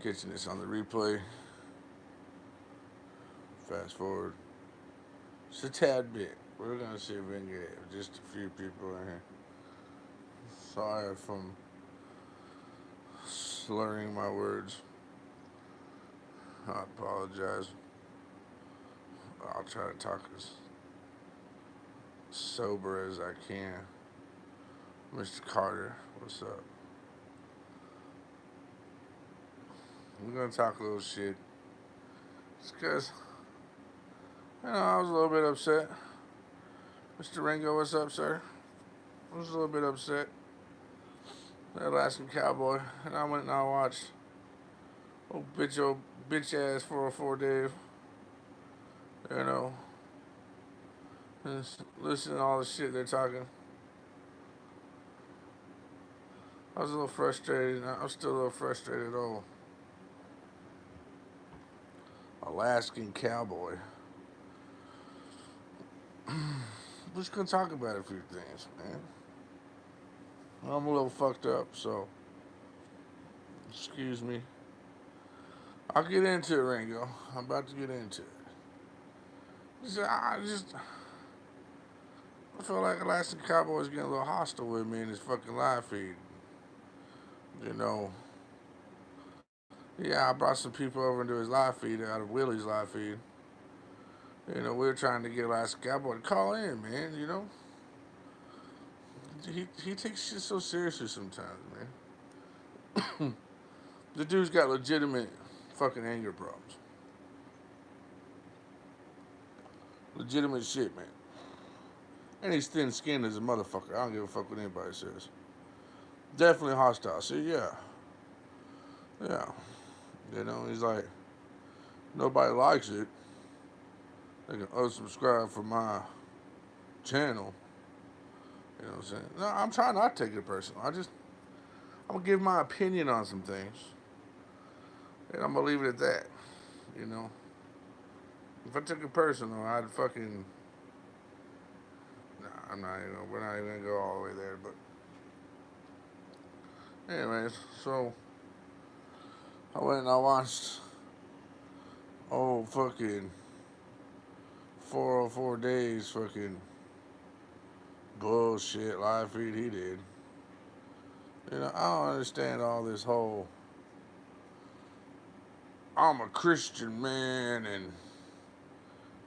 catching this on the replay. Fast forward just a tad bit. We're gonna see if we can get just a few people in here. Sorry if I'm slurring my words. I apologize. I'll try to talk as sober as I can. Mr. Carter, what's up? We're gonna talk a little shit. It's because, I was a little bit upset. Mr. Ringo, what's up, sir? I was a little bit upset. The Alaskan cowboy, and I went and I watched old bitch ass 404 Dave. You know, and listen to all the shit they're talking. I was a little frustrated. I'm still a little frustrated. Oh, Alaskan cowboy. We're just gonna talk about a few things, man. I'm a little fucked up, so excuse me. I'll get into it, Ringo. I'm about to get into it. I feel like Alaskan Cowboy's getting a little hostile with me in his fucking live feed. You know, yeah, I brought some people over into his live feed out of Willie's live feed. You know, we were trying to get Alaskan Cowboy to call in, man. You know, he takes shit so seriously sometimes, man. The dude's got legitimate fucking anger problems. Legitimate shit, man. And he's thin-skinned as a motherfucker. I don't give a fuck what anybody says. Definitely hostile. See, yeah. Yeah. You know, he's like, nobody likes it. They can unsubscribe from my channel. You know what I'm saying? No, I'm trying not to take it personal. I'm going to give my opinion on some things. And I'm going to leave it at that. You know? If I took it personal, I'd fucking... Nah, we're not even going to go all the way there, but... Anyways, so... I went and I watched... fucking... 404 days fucking... bullshit live feed he did. You know, I don't understand all this whole... I'm a Christian man and...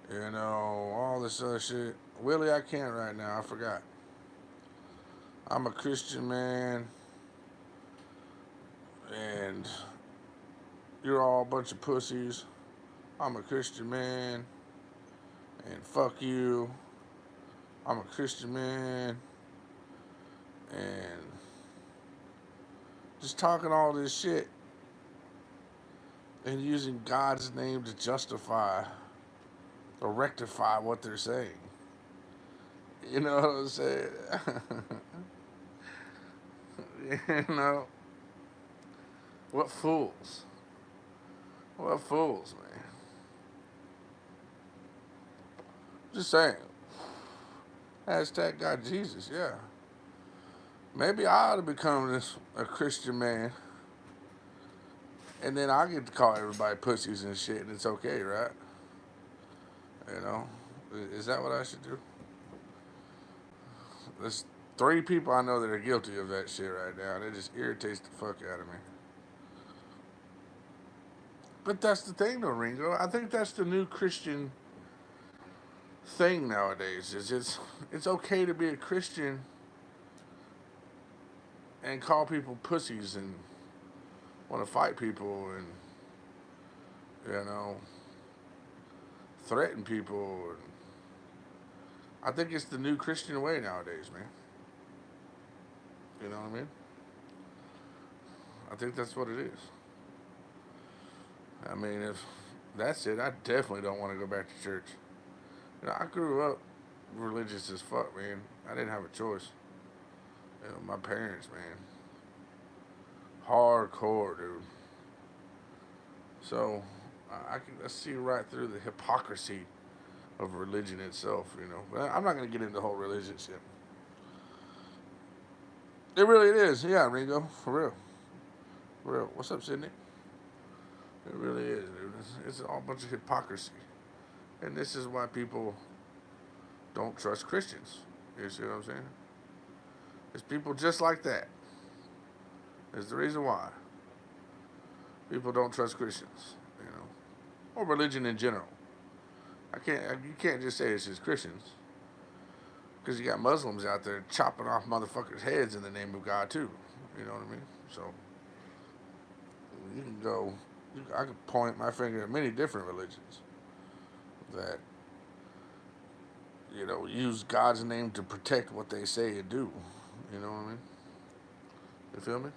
You know, all this other shit. Willie, I can't right now. I forgot. I'm a Christian man. And you're all a bunch of pussies. I'm a Christian man. And fuck you. I'm a Christian man. And just talking all this shit. And using God's name to justify or rectify what they're saying. You know what I'm saying? You know? What fools. What fools, man. Just saying. Hashtag God Jesus, yeah. Maybe I ought to become a Christian man. And then I get to call everybody pussies and shit, and it's okay, right? You know? Is that what I should do? There's 3 people I know that are guilty of that shit right now, and it just irritates the fuck out of me. But that's the thing, though, Ringo. I think that's the new Christian thing nowadays. It's okay to be a Christian and call people pussies and want to fight people and, you know, threaten people. And I think it's the new Christian way nowadays, man. You know what I mean? I think that's what it is. I mean, if that's it, I definitely don't want to go back to church. You know, I grew up religious as fuck, man. I didn't have a choice. You know, my parents, man. Hardcore, dude. So, I see right through the hypocrisy of religion itself, you know. But I'm not going to get into the whole religion shit. It really is. Yeah, Ringo. For real. For real. What's up, Sydney? It really is, dude. It's all a bunch of hypocrisy. And this is why people don't trust Christians. You see what I'm saying? It's people just like that. It's the reason why people don't trust Christians, you know, or religion in general. You can't just say it's just Christians, because you got Muslims out there chopping off motherfuckers' heads in the name of God too. You know what I mean? So you can go. I could point my finger at many different religions that use God's name to protect what they say and do. You know what I mean? You feel me?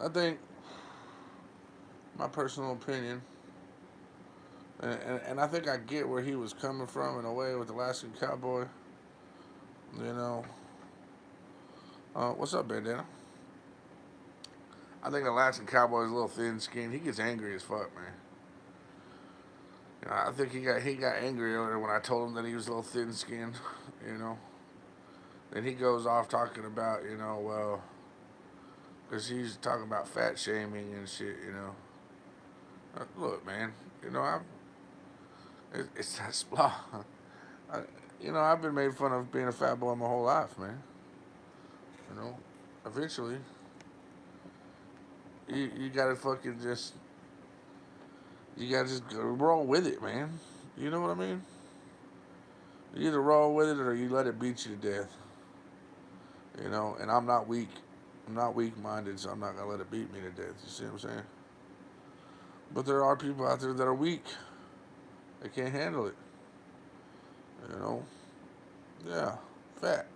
I think my personal opinion, and I think I get where he was coming from in a way with Alaskan cowboy. You know, what's up, bandana? I think the Alaskan cowboy is a little thin-skinned. He gets angry as fuck, man. I think he got angry earlier when I told him that he was a little thin-skinned. You know, then he goes off talking about well, because he's talking about fat shaming and shit. Look, man. It's that splah. I've been made fun of being a fat boy my whole life, man. Eventually, you gotta fucking just, you gotta just roll with it, man. You know what I mean? You either roll with it or you let it beat you to death. And I'm not weak. I'm not weak-minded, so I'm not gonna let it beat me to death. You see what I'm saying? But there are people out there that are weak. They can't handle it. You know? Yeah, fat.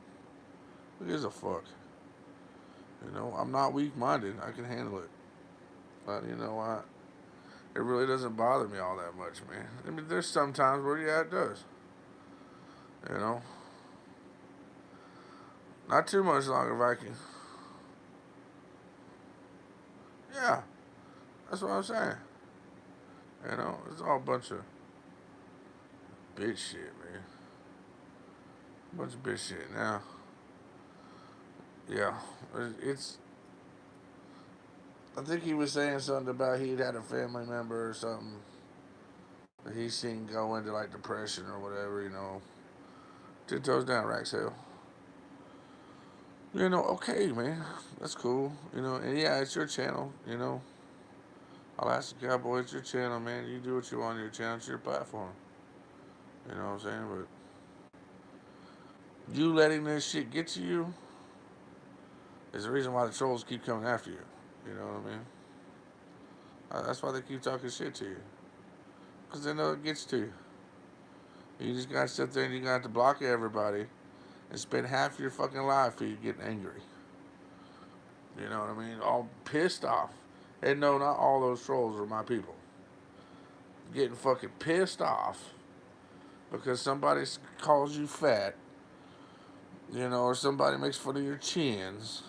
Who gives a fuck? I'm not weak-minded. I can handle it. But you know what? It really doesn't bother me all that much, man. I mean, there's some times where, yeah, it does. You know? Not too much longer, Viking. Yeah, that's what I'm saying. It's all a bunch of bitch shit, man. Bunch of bitch shit. Now, yeah, it's. I think he was saying something about he'd had a family member or something that he seen go into like depression or whatever. 10 toes down, Rax Hill. Okay, man, that's cool. And yeah, it's your channel. I'll ask the cowboy, it's your channel, man. You do what you want on your channel, it's your platform. You know what I'm saying? But you letting this shit get to you is the reason why the trolls keep coming after you. You know what I mean? That's why they keep talking shit to you. Because they know it gets to you. You just gotta sit there and you got to block everybody and spend half your fucking life for you getting angry. You know what I mean? All pissed off. And no, not all those trolls are my people. Getting fucking pissed off because somebody calls you fat, or somebody makes fun of your chins,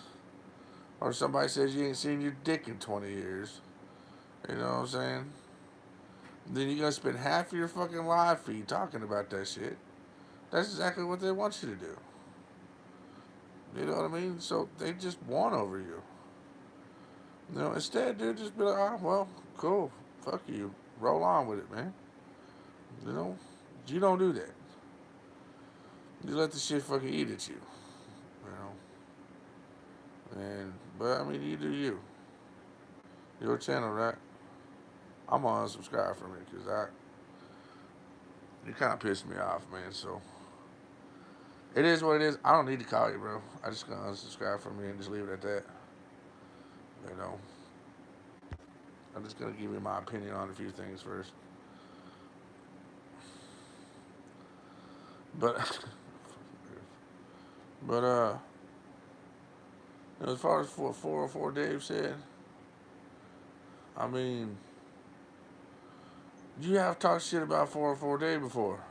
or somebody says you ain't seen your dick in 20 years. You know what I'm saying? Then you're gonna spend half of your fucking life for you talking about that shit. That's exactly what they want you to do. You know what I mean? So they just won over you. Instead, dude, just be like, oh, well, cool. Fuck you. Roll on with it, man. You don't do that. You let the shit fucking eat at you. But I mean, you do you. Your channel, right? I'm gonna unsubscribe from it because you kind of pissed me off, man. So it is what it is. I don't need to call you, bro. I just gonna unsubscribe from you and just leave it at that. I'm just gonna give you my opinion on a few things first. But but as far as what 404 Dave said, I mean, you have talked shit about 404 Dave before.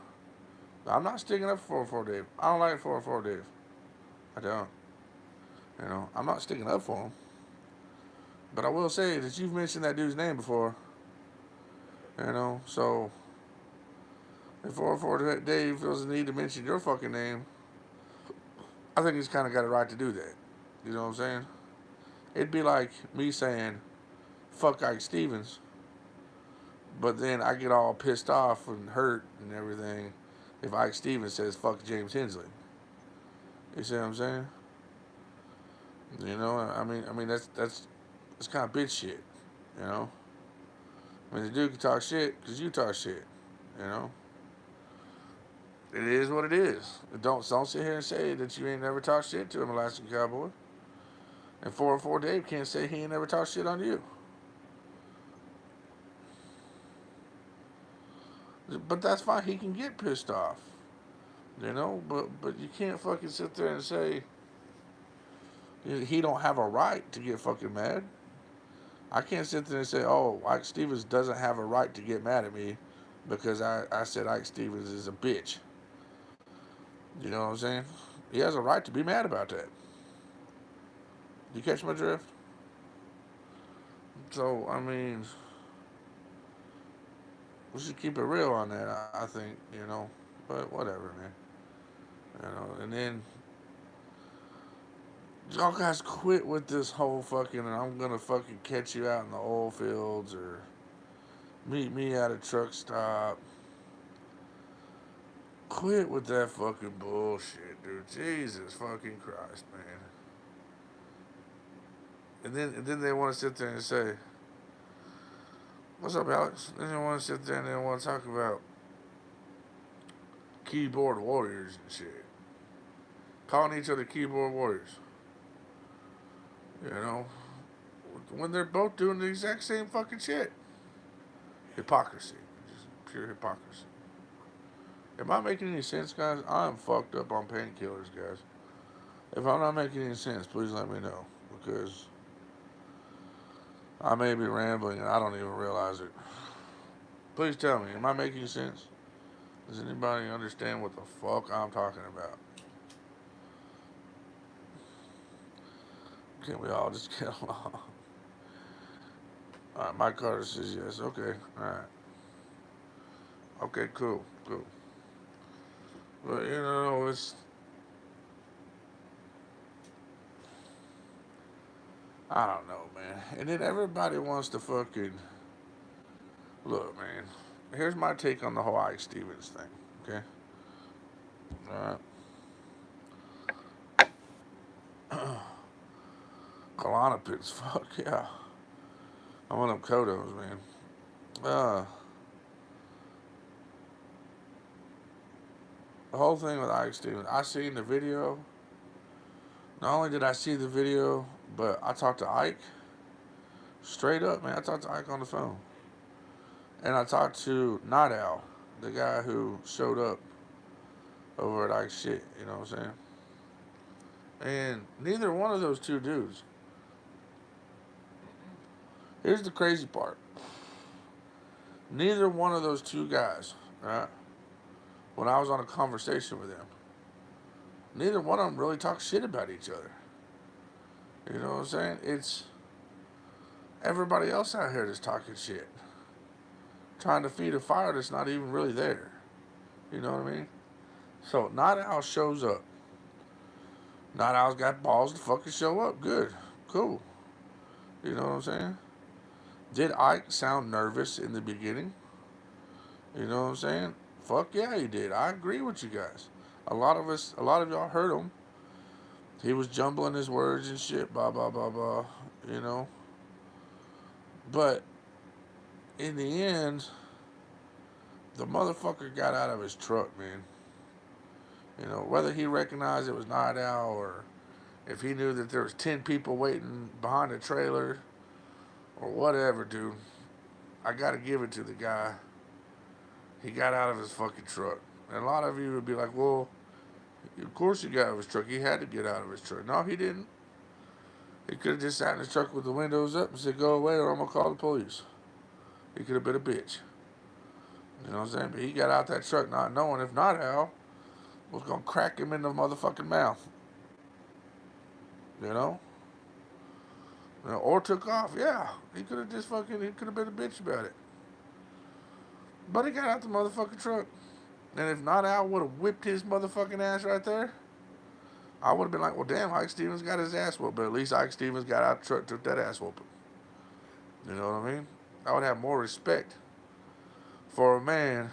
I'm not sticking up for 404 Dave. I don't like 404 Dave. I don't. I'm not sticking up for him. But I will say that you've mentioned that dude's name before. So if 404 Dave feels the need to mention your fucking name, I think he's kind of got a right to do that. You know what I'm saying? It'd be like me saying, fuck Ike Stevens, but then I get all pissed off and hurt and everything if Ike Stevens says fuck James Hensley. You see what I'm saying? You know, I mean that's kind of bitch shit. You know, I mean the dude can talk shit because you talk shit. You know, it is what it is. Don't sit here and say that you ain't never talked shit to him, Alaskan Cowboy. And 404 Dave can't say he ain't never talked shit on you. But that's fine. He can get pissed off. You know, but you can't fucking sit there and say he don't have a right to get fucking mad. I can't sit there and say, oh, Ike Stevens doesn't have a right to get mad at me because I said Ike Stevens is a bitch. You know what I'm saying? He has a right to be mad about that. You catch my drift? So, I mean, we should keep it real on that, I think, you know. But whatever, man. You know, and then y'all guys quit with this whole fucking, and I'm gonna fucking catch you out in the oil fields or meet me at a truck stop. Quit with that fucking bullshit, dude. Jesus fucking Christ, man. And then they want to sit there and say, "What's up, Alex?" Then they want to sit there and they want to talk about keyboard warriors and shit, calling each other keyboard warriors. You know, when they're both doing the exact same fucking shit. Hypocrisy, just pure hypocrisy. Am I making any sense, guys? I'm fucked up on painkillers, guys. If I'm not making any sense, please let me know. Because I may be rambling and I don't even realize it. Please tell me, am I making sense? Does anybody understand what the fuck I'm talking about? Can't we all just get along? Alright, Mike Carter says yes. Okay, alright. Okay, cool. But, you know, it's... I don't know, man. And then everybody wants to fucking... Look, man. Here's my take on the whole Ike Stevens thing, okay? Alright. Klonopins, fuck yeah. I'm on them Kodos, man. The whole thing with Ike Stevens, I seen the video. Not only did I see the video, but I talked to Ike. Straight up, man. I talked to Ike on the phone. And I talked to Night Owl, the guy who showed up over at Ike's shit, you know what I'm saying? And neither one of those two dudes. Here's the crazy part. Neither one of those two guys, right? When I was on a conversation with them, neither one of them really talked shit about each other. You know what I'm saying? It's everybody else out here that's talking shit. Trying to feed a fire that's not even really there. You know what I mean? So, Night Owl shows up. Night Owl's got balls to fucking show up. Good. Cool. You know what I'm saying? Did Ike sound nervous in the beginning? You know what I'm saying? Fuck yeah, he did. I agree with you guys. A lot of y'all heard him. He was jumbling his words and shit, blah, blah, blah, blah, you know. But in the end, the motherfucker got out of his truck, man. You know, whether he recognized it was Night Owl or if he knew that there was 10 people waiting behind the trailer or whatever, dude, I gotta give it to the guy. He got out of his fucking truck. And a lot of you would be like, well, of course he got out of his truck. He had to get out of his truck. No, he didn't. He could have just sat in his truck with the windows up and said, go away or I'm going to call the police. He could have been a bitch. You know what I'm saying? But he got out that truck not knowing if Night Owl was going to crack him in the motherfucking mouth. You know? Or took off. Yeah. He could have been a bitch about it. But he got out the motherfucking truck. And if Night Owl would have whipped his motherfucking ass right there, I would have been like, well, damn, Ike Stevens got his ass whooped, but at least Ike Stevens got out the truck, took that ass whooping. You know what I mean? I would have more respect for a man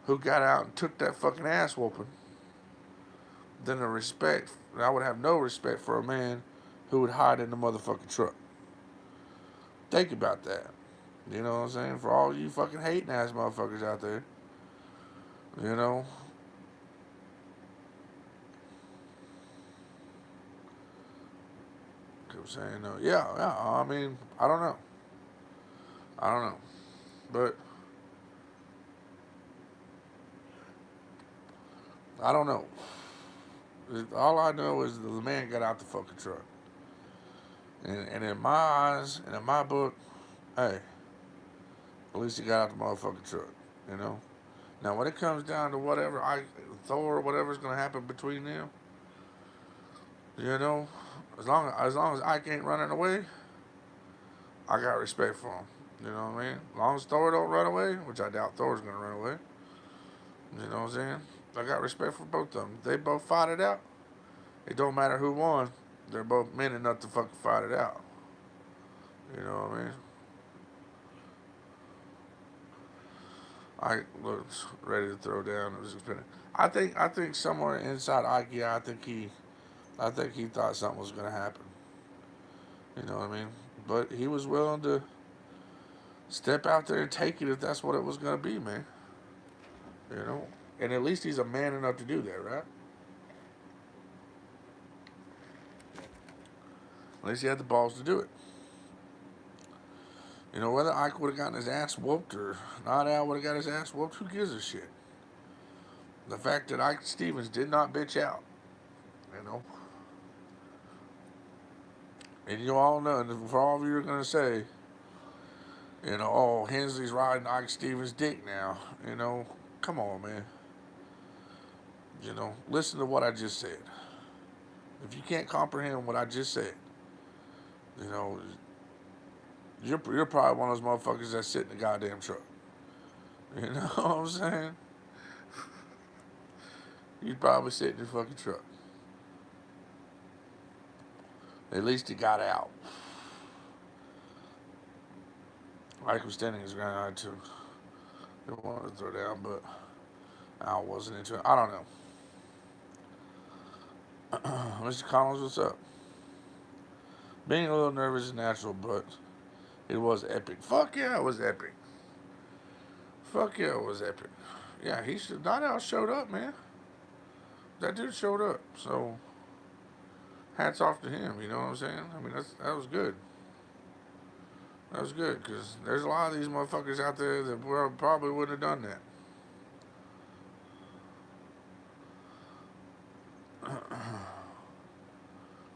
who got out and took that fucking ass whooping than the respect. I would have no respect for a man who would hide in the motherfucking truck. Think about that. You know what I'm saying? For all you fucking hating ass motherfuckers out there, you know. Keep saying no. Yeah. I mean, I don't know. I don't know. But I don't know. All I know is the man got out the fucking truck. And in my eyes, and in my book, hey, at least he got out the motherfucking truck, you know? Now, when it comes down to whatever, Thor, whatever's going to happen between them, you know, as long as Ike ain't running away, I got respect for him. You know what I mean? As long as Thor don't run away, which I doubt Thor's going to run away, you know what I'm saying? I got respect for both of them. They both fought it out. It don't matter who won. They're both men enough to fucking fight it out. You know what I mean? Ike looks ready to throw down. It was spinning. I think somewhere inside Ike, yeah, I think he thought something was gonna happen. You know what I mean? But he was willing to step out there and take it if that's what it was gonna be, man. You know? And at least he's a man enough to do that, right? At least he had the balls to do it. You know, whether Ike would have gotten his ass whooped or not, Al would have got his ass whooped, who gives a shit? The fact that Ike Stevens did not bitch out, you know. And you all know, and for all of you are going to say, you know, oh, Hensley's riding Ike Stevens' dick now. You know, come on, man. You know, listen to what I just said. If you can't comprehend what I just said, you know, you're probably one of those motherfuckers that sit in the goddamn truck. You know what I'm saying? You'd probably sit in your fucking truck. At least he got out. Ike was standing his ground. I had to. He wanted to throw down, but Al wasn't into it. I don't know. Mr. Collins, what's up? Being a little nervous is natural, but it was epic. Fuck yeah, it was epic. Fuck yeah, it was epic. Yeah, Night Owl showed up, man. That dude showed up. So, hats off to him, you know what I'm saying? I mean, that was good. That was good, because there's a lot of these motherfuckers out there that probably wouldn't have done that.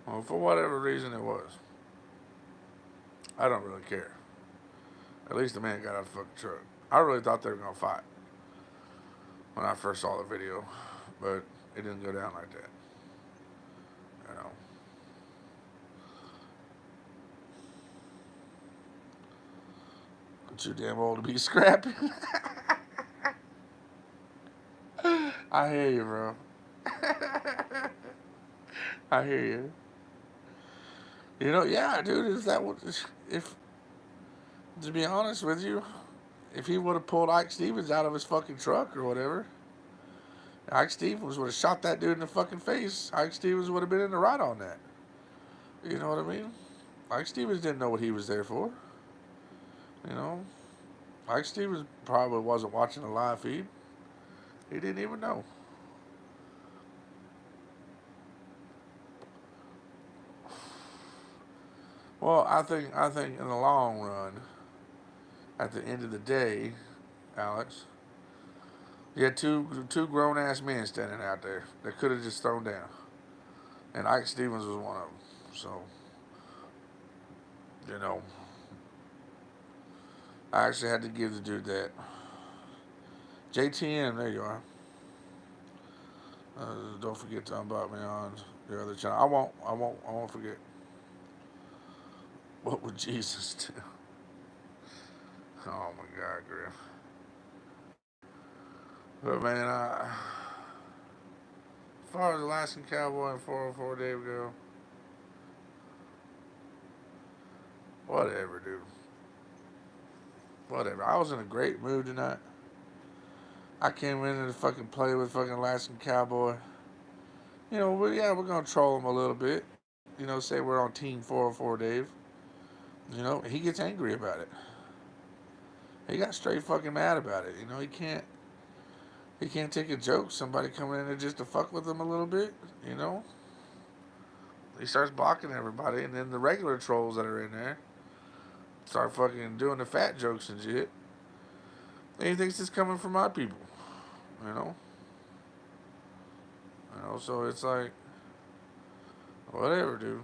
Well, for whatever reason it was. I don't really care. At least the man got out of the fucking truck. I really thought they were going to fight when I first saw the video, but it didn't go down like that. You know. I'm too damn old to be scrapping. I hear you, bro. I hear you. You know, yeah, dude. If to be honest with you, if he would have pulled Ike Stevens out of his fucking truck or whatever, Ike Stevens would have shot that dude in the fucking face. Ike Stevens would have been in the right on that. You know what I mean? Ike Stevens didn't know what he was there for. You know, Ike Stevens probably wasn't watching the live feed. He didn't even know. Well, I think in the long run, at the end of the day, Alex, you had two grown ass men standing out there that could have just thrown down, and Ike Stevens was one of them. So, you know, I actually had to give the dude that. JTN, there you are. Don't forget to unblock me on your other channel. I won't forget. What would Jesus do? Oh my God, Griff. But man, far as Alaskan Cowboy and 404 Dave go, whatever, dude. Whatever. I was in a great mood tonight. I came in to fucking play with fucking Alaskan Cowboy. You know, we're gonna troll him a little bit. You know, say we're on Team 404 Dave. You know, he gets angry about it. He got straight fucking mad about it. You know, he can't take a joke. Somebody coming in there just to fuck with him a little bit. You know, he starts blocking everybody, and then the regular trolls that are in there start fucking doing the fat jokes and shit. And he thinks it's coming from my people. You know. So it's like, whatever, dude.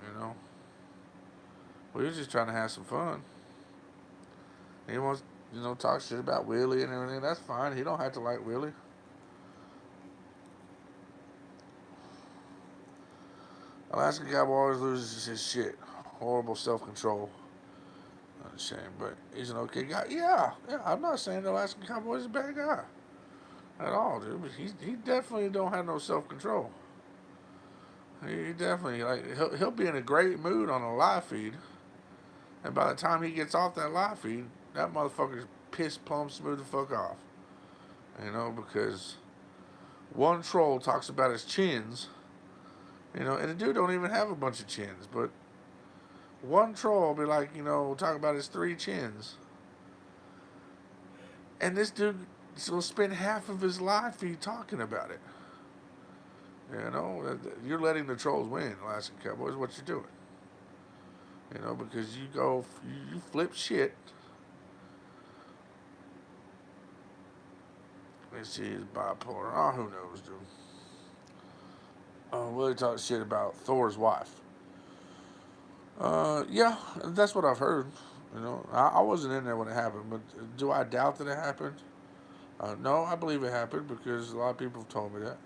You know, we were just trying to have some fun. He wants, talk shit about Willie and everything. That's fine. He don't have to like Willie. Alaskan Cowboy always loses his shit. Horrible self-control. Not a shame, but he's an okay guy. Yeah. I'm not saying the Alaskan Cowboy's a bad guy at all, dude. But he definitely don't have no self-control. He definitely he'll be in a great mood on a live feed, and by the time he gets off that live feed, that motherfucker's pissed plumb smooth the fuck off. You know, because one troll talks about his chins. You know, and the dude don't even have a bunch of chins, but one troll will be like, talk about his 3 chins. And this dude will spend half of his live feed talking about it. You know, you're letting the trolls win, Alaskan Cowboys. What you're doing. You know, because you flip shit. Let's see, he's bipolar. Oh, who knows, dude. Willie talks shit about Thor's wife. Yeah, that's what I've heard. You know, I wasn't in there when it happened, but do I doubt that it happened? No, I believe it happened because a lot of people have told me that.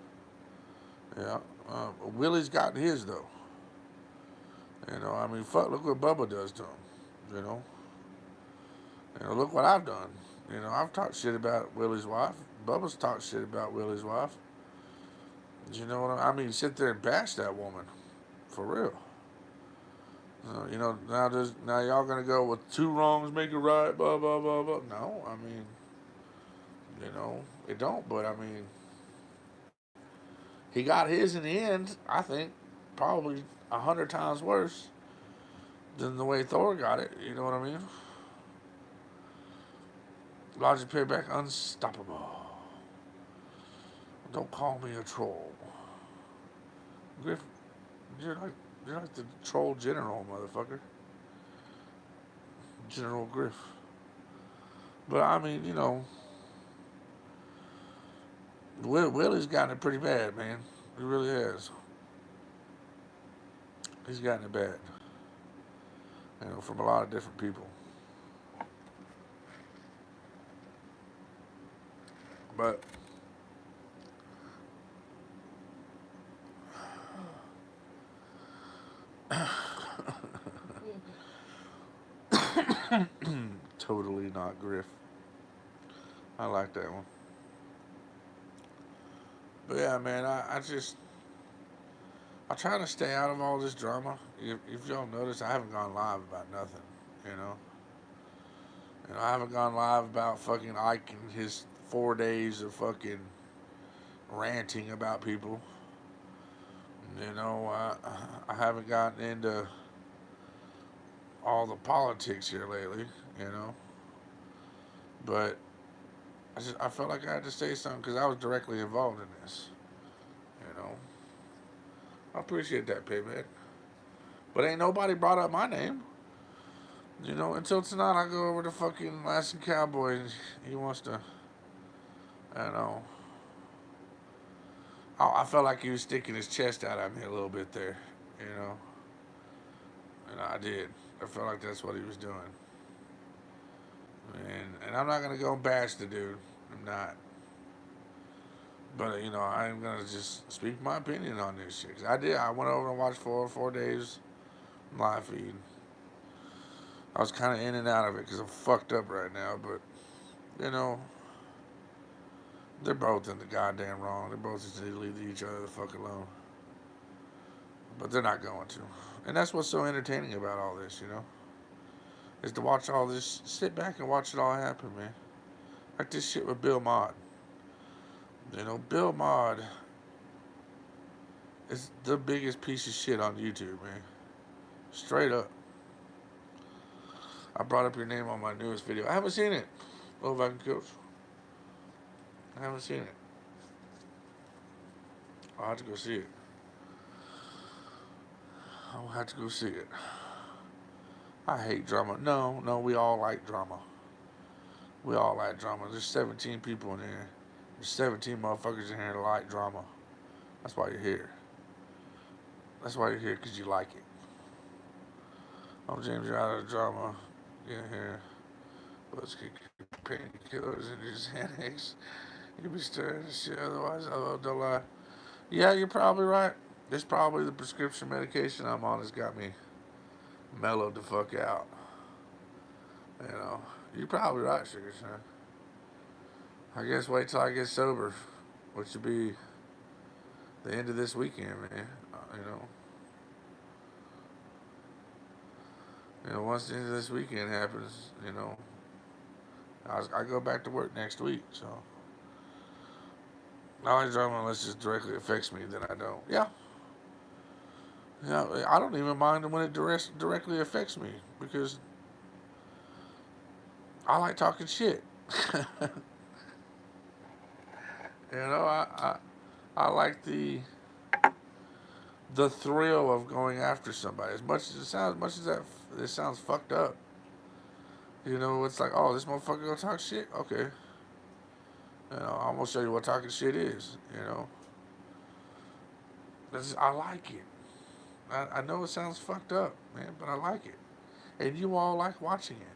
Yeah. Willie's gotten his, though. You know, I mean, fuck, look what Bubba does to him. You know? Look what I've done. You know, I've talked shit about Willie's wife. Bubba's talked shit about Willie's wife. You know what I mean? Sit there and bash that woman. For real. Now y'all gonna go with 2 wrongs make a right, blah, blah, blah, blah. No, I mean, it don't, but I mean, he got his in the end, I think, probably 100 times worse than the way Thor got it. You know what I mean? Logic Payback unstoppable. Don't call me a troll. Griff, you're like the troll general, motherfucker. General Griff. But I mean, Willie's gotten it pretty bad, man. He really has. He's gotten it bad. From a lot of different people. But totally not Griff. I like that one. But yeah, man, I try to stay out of all this drama. If y'all notice, I haven't gone live about nothing, you know. I haven't gone live about fucking Ike and his 4 days of fucking ranting about people. I haven't gotten into all the politics here lately, But I felt like I had to say something because I was directly involved in this, I appreciate that, payback. But ain't nobody brought up my name. Until tonight, I go over to fucking Alaskan Cowboy and he wants to, I felt like he was sticking his chest out at me a little bit there, And I did. I felt like that's what he was doing. And I'm not going to go bash the dude. I'm not. But, I'm going to just speak my opinion on this shit. 'Cause I went over and watched 4 days live feed. I was kind of in and out of it because I'm fucked up right now. But, They're both in the goddamn wrong. They both just need to leave each other the fuck alone. But they're not going to. And that's what's so entertaining about all this, you know? Is to watch all this, sit back and watch it all happen, man. Like this shit with Bill Maher. You know, Bill Maher is the biggest piece of shit on YouTube, man. Straight up. I brought up your name on my newest video. I haven't seen it. Oh, if I can coach. I haven't seen it. I'll have to go see it. I'll have to go see it. I hate drama. No, we all like drama. We all like drama. There's 17 people in here. There's 17 motherfuckers in here that like drama. That's why you're here. That's why you're here, because you like it. I'm James, you're out of drama. Get in here. Let's kick your painkillers and your Xanax. You'll be stirring this shit otherwise. Oh, don't lie. Yeah, you're probably right. It's probably the prescription medication I'm on has got me mellowed the fuck out. You know, you're probably right, Sugar Son. I guess wait till I get sober, which should be the end of this weekend, man. Once the end of this weekend happens, I go back to work next week. So, I like drama unless it directly affects me, then I don't. Yeah. Yeah, I don't even mind when it directly affects me because I like talking shit. I like the thrill of going after somebody. As much as it sounds fucked up. It's like, oh, this motherfucker gonna talk shit? Okay. I'm gonna show you what talking shit is. I like it. I know it sounds fucked up, man, but I like it. And you all like watching it.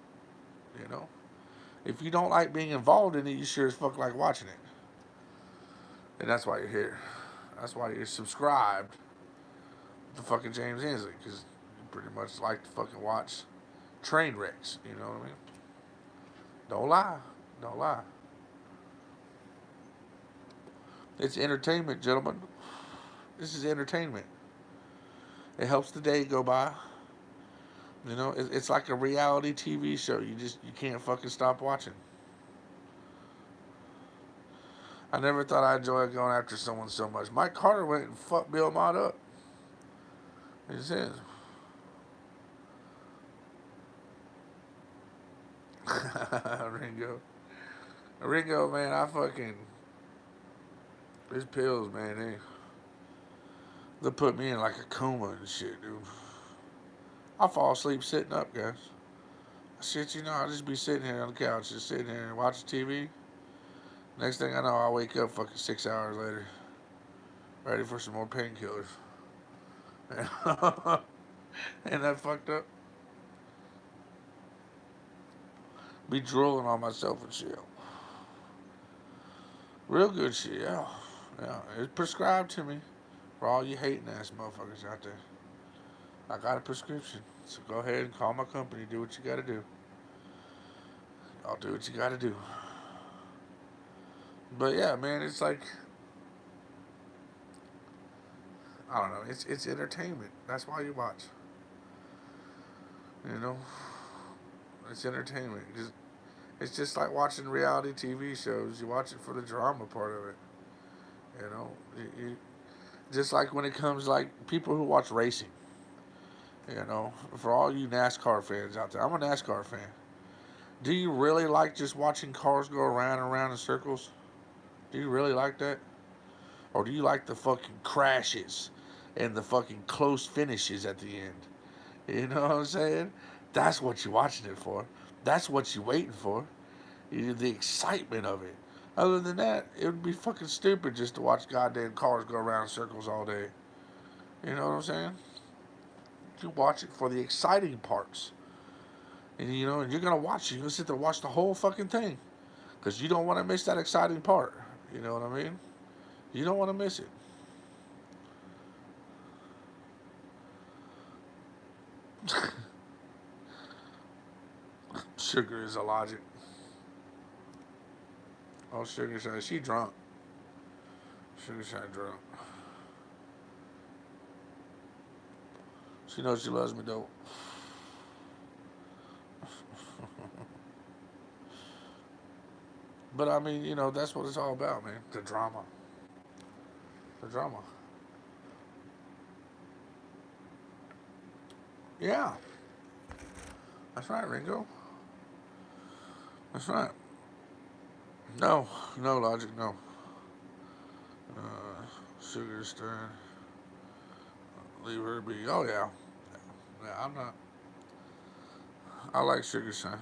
If you don't like being involved in it, you sure as fuck like watching it. And that's why you're here. That's why you're subscribed to fucking James Hensley, because you pretty much like to fucking watch train wrecks. You know what I mean? Don't lie. Don't lie. It's entertainment, gentlemen. This is entertainment. It helps the day go by. It's like a reality TV show. You can't fucking stop watching. I never thought I'd enjoy going after someone so much. Mike Carter went and fucked Bill Maher up. He says. Ringo, man, his pills, man, they put me in like a coma and shit, dude. I fall asleep sitting up, guys. Shit, I'll just be sitting here on the couch, just sitting here and watching TV. Next thing I know, I'll wake up fucking 6 hours later, ready for some more painkillers. Ain't that fucked up? Be drooling on myself and shit. Real good shit, yeah. Yeah, it's prescribed to me for all you hating ass motherfuckers out there. I got a prescription, so go ahead and call my company. Do what you gotta do. I'll do what you gotta do. But yeah, man, it's like, I don't know. It's entertainment. That's why you watch. It's entertainment. It's just like watching reality TV shows. You watch it for the drama part of it. You just like when it comes like people who watch racing. For all you NASCAR fans out there, I'm a NASCAR fan. Do you really like just watching cars go around and around in circles? Do you really like that? Or do you like the fucking crashes and the fucking close finishes at the end? You know what I'm saying? That's what you're watching it for. That's what you're waiting for. The excitement of it. Other than that, it would be fucking stupid just to watch goddamn cars go around in circles all day. You know what I'm saying? You watch it for the exciting parts. And you're going to watch it. You're going to sit there and watch the whole fucking thing. Because you don't want to miss that exciting part. You know what I mean? You don't want to miss it. Sugar is a logic. Oh, Sugar says she drunk. Sugar Shine drunk. She knows she loves me though. But I mean, that's what it's all about, man. The drama. The drama. Yeah. That's right, Ringo. That's right. No. No, Logic, no. Sugar Stern. Leave her be. Oh, yeah. Yeah, I'm not. I like Sugar Shine.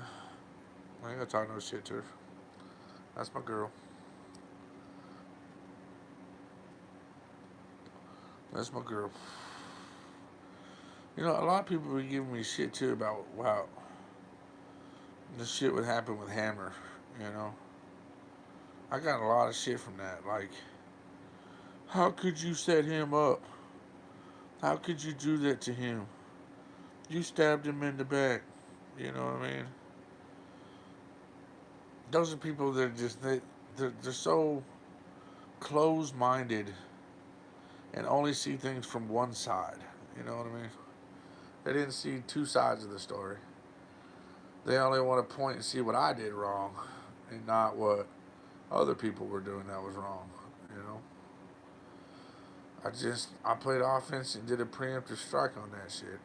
I ain't gonna talk no shit to her. That's my girl. That's my girl. A lot of people be giving me shit too about, wow, this shit would happen with Hammer, you know. I got a lot of shit from that. Like, how could you set him up? How could you do that to him? You stabbed him in the back. You know what I mean? Those are people that just, they're so closed minded and only see things from one side. You know what I mean? They didn't see two sides of the story. They only want to point and see what I did wrong and not what other people were doing that was wrong. You know? I played offense and did a preemptive strike on that shit.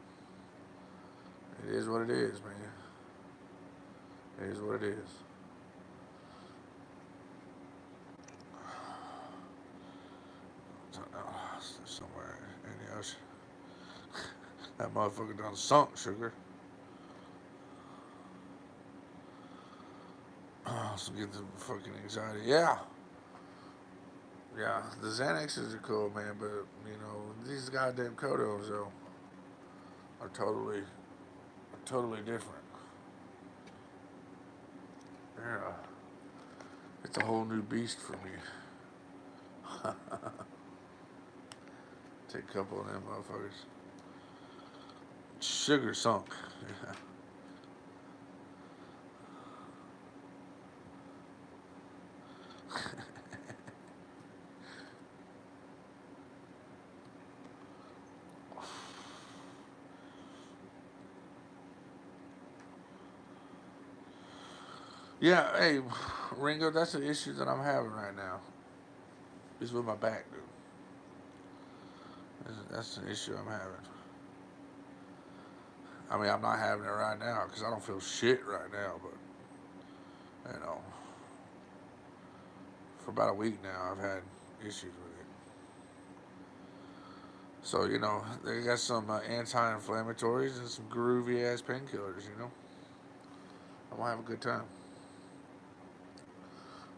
It is what it is, man. It is what it is. Somewhere in the ocean. That motherfucker done sunk, sugar. So get the fucking anxiety. Yeah. Yeah, the Xanaxes are cool, man, but, these goddamn Kodos, though, are totally different. Yeah. It's a whole new beast for me. Take a couple of them motherfuckers. Sugar sunk. Yeah. Yeah, hey, Ringo, that's an issue that I'm having right now. Is with my back, dude. That's an issue I'm having. I mean, I'm not having it right now because I don't feel shit right now, but, for about a week now, I've had issues with it. So, they got some anti-inflammatories and some groovy ass painkillers. I'm gonna have a good time.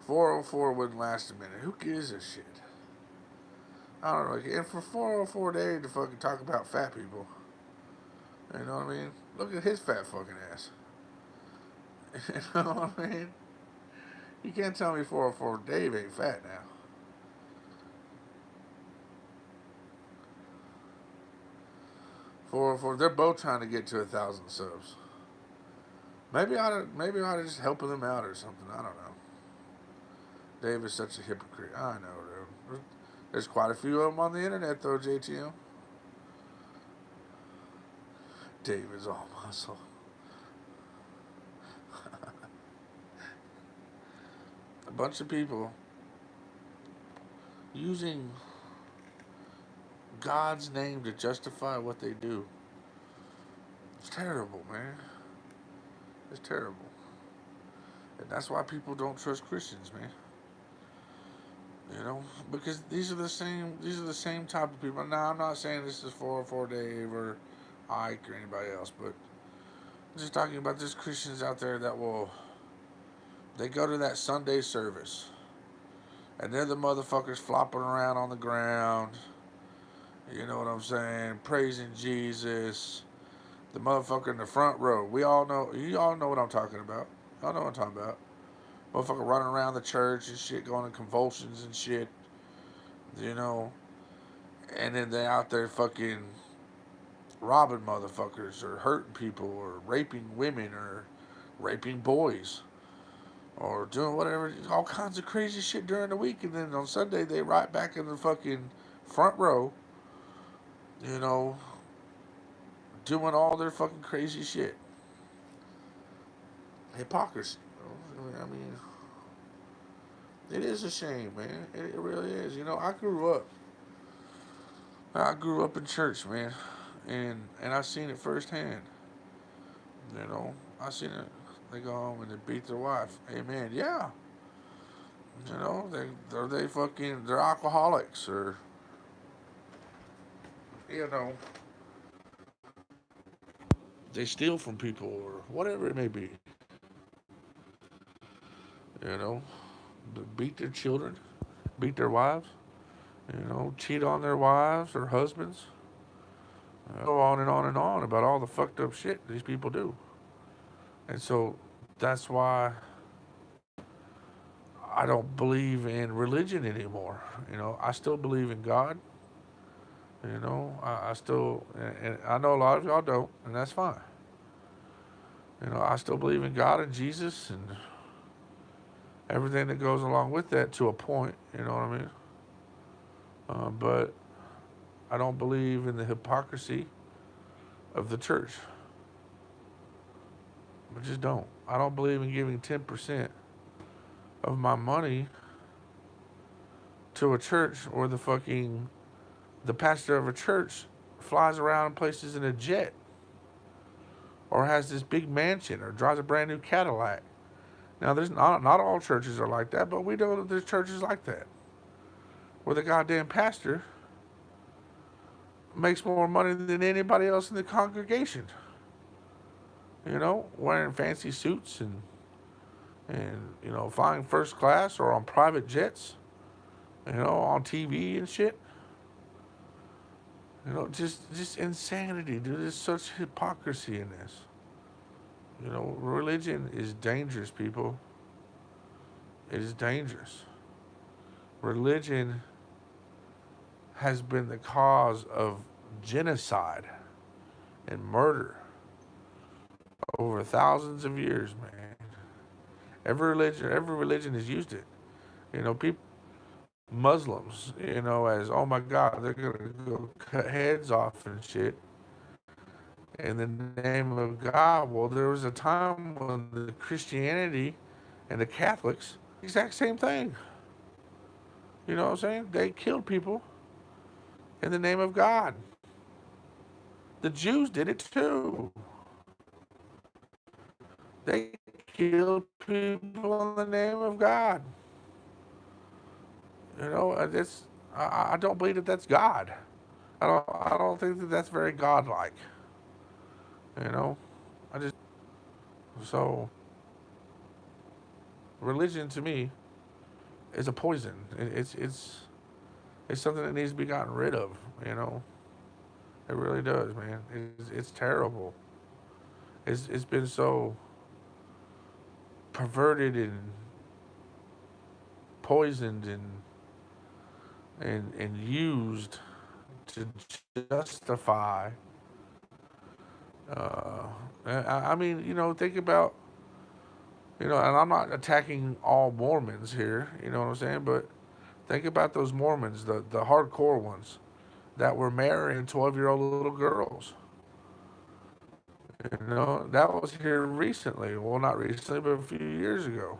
404 wouldn't last a minute. Who gives a shit? I don't know. And for 404 days to fucking talk about fat people, you know what I mean? Look at his fat fucking ass. You know what I mean? You can't tell me 404 Dave ain't fat now. 404, they're both trying to get to 1,000 subs. Maybe I ought to just helping them out or something. I don't know. Dave is such a hypocrite. I know, dude. There's quite a few of them on the internet, though, JTM. Dave is all muscle. A bunch of people using God's name to justify what they do. It's terrible, man. It's terrible. And that's why people don't trust Christians, man. Because these are the same type of people. Now, I'm not saying this is 404 Dave or Ike or anybody else, but I'm just talking about there's Christians out there that they go to that Sunday service, and they're the motherfuckers flopping around on the ground, you know what I'm saying, praising Jesus, the motherfucker in the front row. You all know what I'm talking about. Y'all know what I'm talking about. Motherfucker running around the church and shit, going in convulsions and shit, and then they out there fucking robbing motherfuckers or hurting people or raping women or raping boys. or doing whatever, all kinds of crazy shit during the week, and then on Sunday they right back in the fucking front row, you know, doing all their fucking crazy shit. Hypocrisy. I mean, it is a shame, man. It really is. You know, I grew up in church, man, and I seen it firsthand. You know, I seen it. They go home and they beat their wife. Amen. Yeah. You know, they're alcoholics, or you know, they steal from people or whatever it may be. You know, beat their children, beat their wives. You know, cheat on their wives or husbands. Go on and on and on about all the fucked up shit these people do. And so that's why I don't believe in religion anymore. You know, I still believe in God. You know, I still, and I know a lot of y'all don't, and that's fine. You know, I still believe in God and Jesus and everything that goes along with that to a point. You know what I mean? But I don't believe in the hypocrisy of the church. I just don't. I don't believe in giving 10% of my money to a church where the pastor of a church flies around places in a jet or has this big mansion or drives a brand new Cadillac. Now, there's not all churches are like that, but we know that there's churches like that where the goddamn pastor makes more money than anybody else in the congregation. You know, wearing fancy suits and you know, flying first class or on private jets. You know, on TV and shit. You know, just insanity, dude. There's such hypocrisy in this. You know, religion is dangerous, people. It is dangerous. Religion has been the cause of genocide and murder over thousands of years, man. Every religion has used it. You know, people, Muslims, you know, as oh my God, they're gonna go cut heads off and shit in the name of God. Well, there was a time when the Christianity and the Catholics, exact same thing. You know what I'm saying? They killed people in the name of God. The Jews did it too. They killed people in the name of God. You know, I don't believe that that's God. I don't think that that's very godlike. You know, I just so religion to me is a poison. It's something that needs to be gotten rid of. You know, it really does, man. It's terrible. It's been so perverted and poisoned and used to justify. Uh, I mean, you know, think about, you know, and I'm not attacking all Mormons here. You know what I'm saying? But think about those Mormons, the hardcore ones that were marrying 12-year-old little girls. You know, that was here recently. Well, not recently, but a few years ago.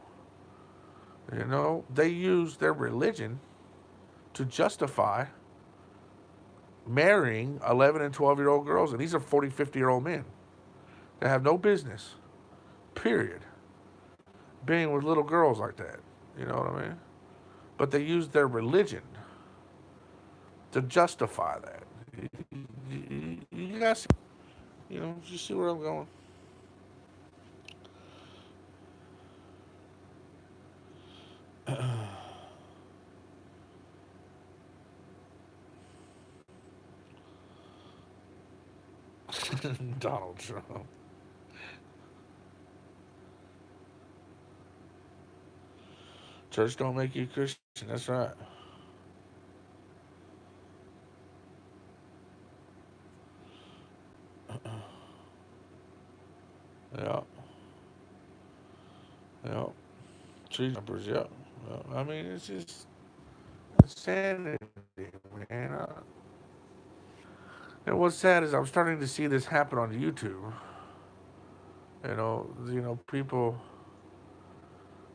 You know, they used their religion to justify marrying 11 and 12-year-old girls. And these are 40, 50-year-old men that have no business, period, being with little girls like that. You know what I mean? But they used their religion to justify that. You guys, you know, you see where I'm going? Donald Trump. Church don't make you Christian. That's right. Yeah. Yeah. Tree jumpers, yep. I mean, it's just insanity, man. And what's sad is I'm starting to see this happen on YouTube. People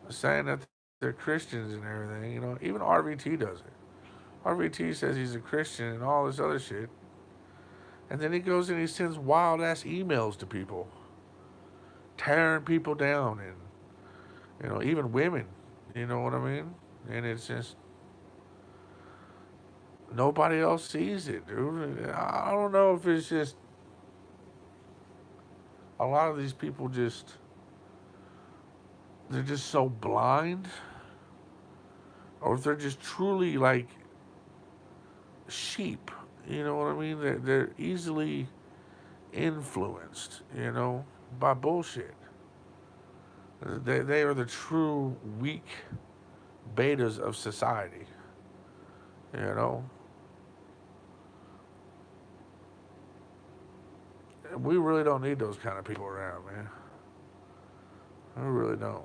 saying that they're Christians and everything. Even RVT does it. RVT says he's a Christian and all this other shit, and then he goes and he sends wild ass emails to people, tearing people down, and even women. You know what I mean? And it's just nobody else sees it, dude. I don't know if it's just a lot of these people they're just so blind, or if they're just truly like sheep. You know what I mean? They're easily influenced, by bullshit. They are the true weak betas of society. You know, we really don't need those kind of people around, man. We really don't.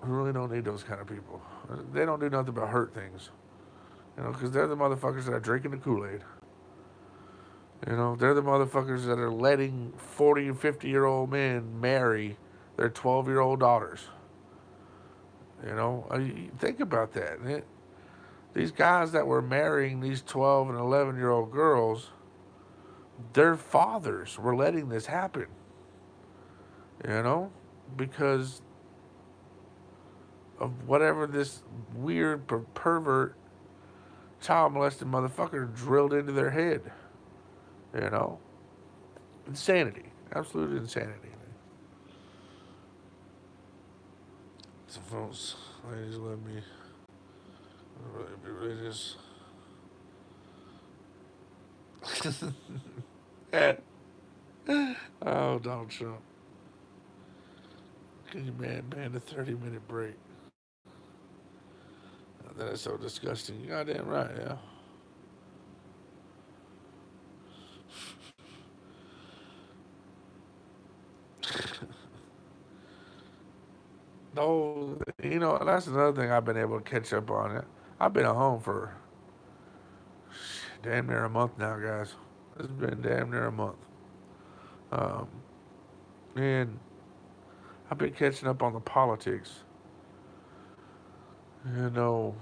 We really don't need those kind of people. They don't do nothing but hurt things. Because they're the motherfuckers that are drinking the Kool-Aid. They're the motherfuckers that are letting 40 and 50-year-old men marry their 12-year-old daughters. Think about that. These guys that were marrying these 12 and 11-year-old girls, their fathers were letting this happen. Because of whatever this weird pervert child molested motherfucker drilled into their head. Insanity. Absolute insanity. So, folks, ladies, let me really be religious. Oh, Donald Trump. Can you ban a 30-minute break? That is so disgusting. You goddamn right, yeah. No, that's another thing I've been able to catch up on. It. I've been at home for damn near a month now, guys. It's been damn near a month. Um, and I've been catching up on the politics. You know,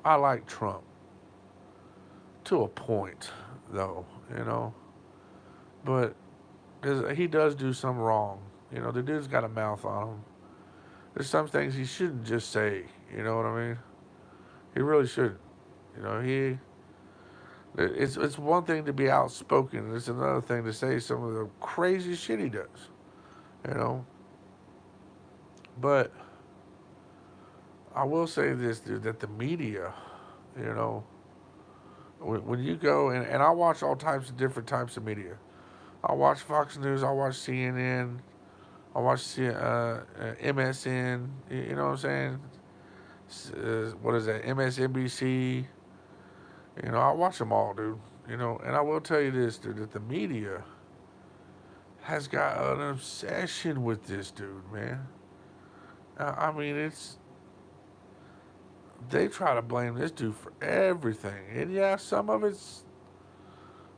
I like Trump to a point, though. But cause he does do some wrong. The dude's got a mouth on him. There's some things he shouldn't just say. You know what I mean? He really shouldn't. He. It's one thing to be outspoken. It's another thing to say some of the crazy shit he does. You know. But I will say this, dude, that the media, you know, when you go and I watch all types of different types of media. I watch Fox News. I watch CNN. I watch MSN. You know what I'm saying? What is that? MSNBC. I watch them all, dude. And I will tell you this, dude, that the media has got an obsession with this dude, man. I mean, they try to blame this dude for everything. And yeah, some of it's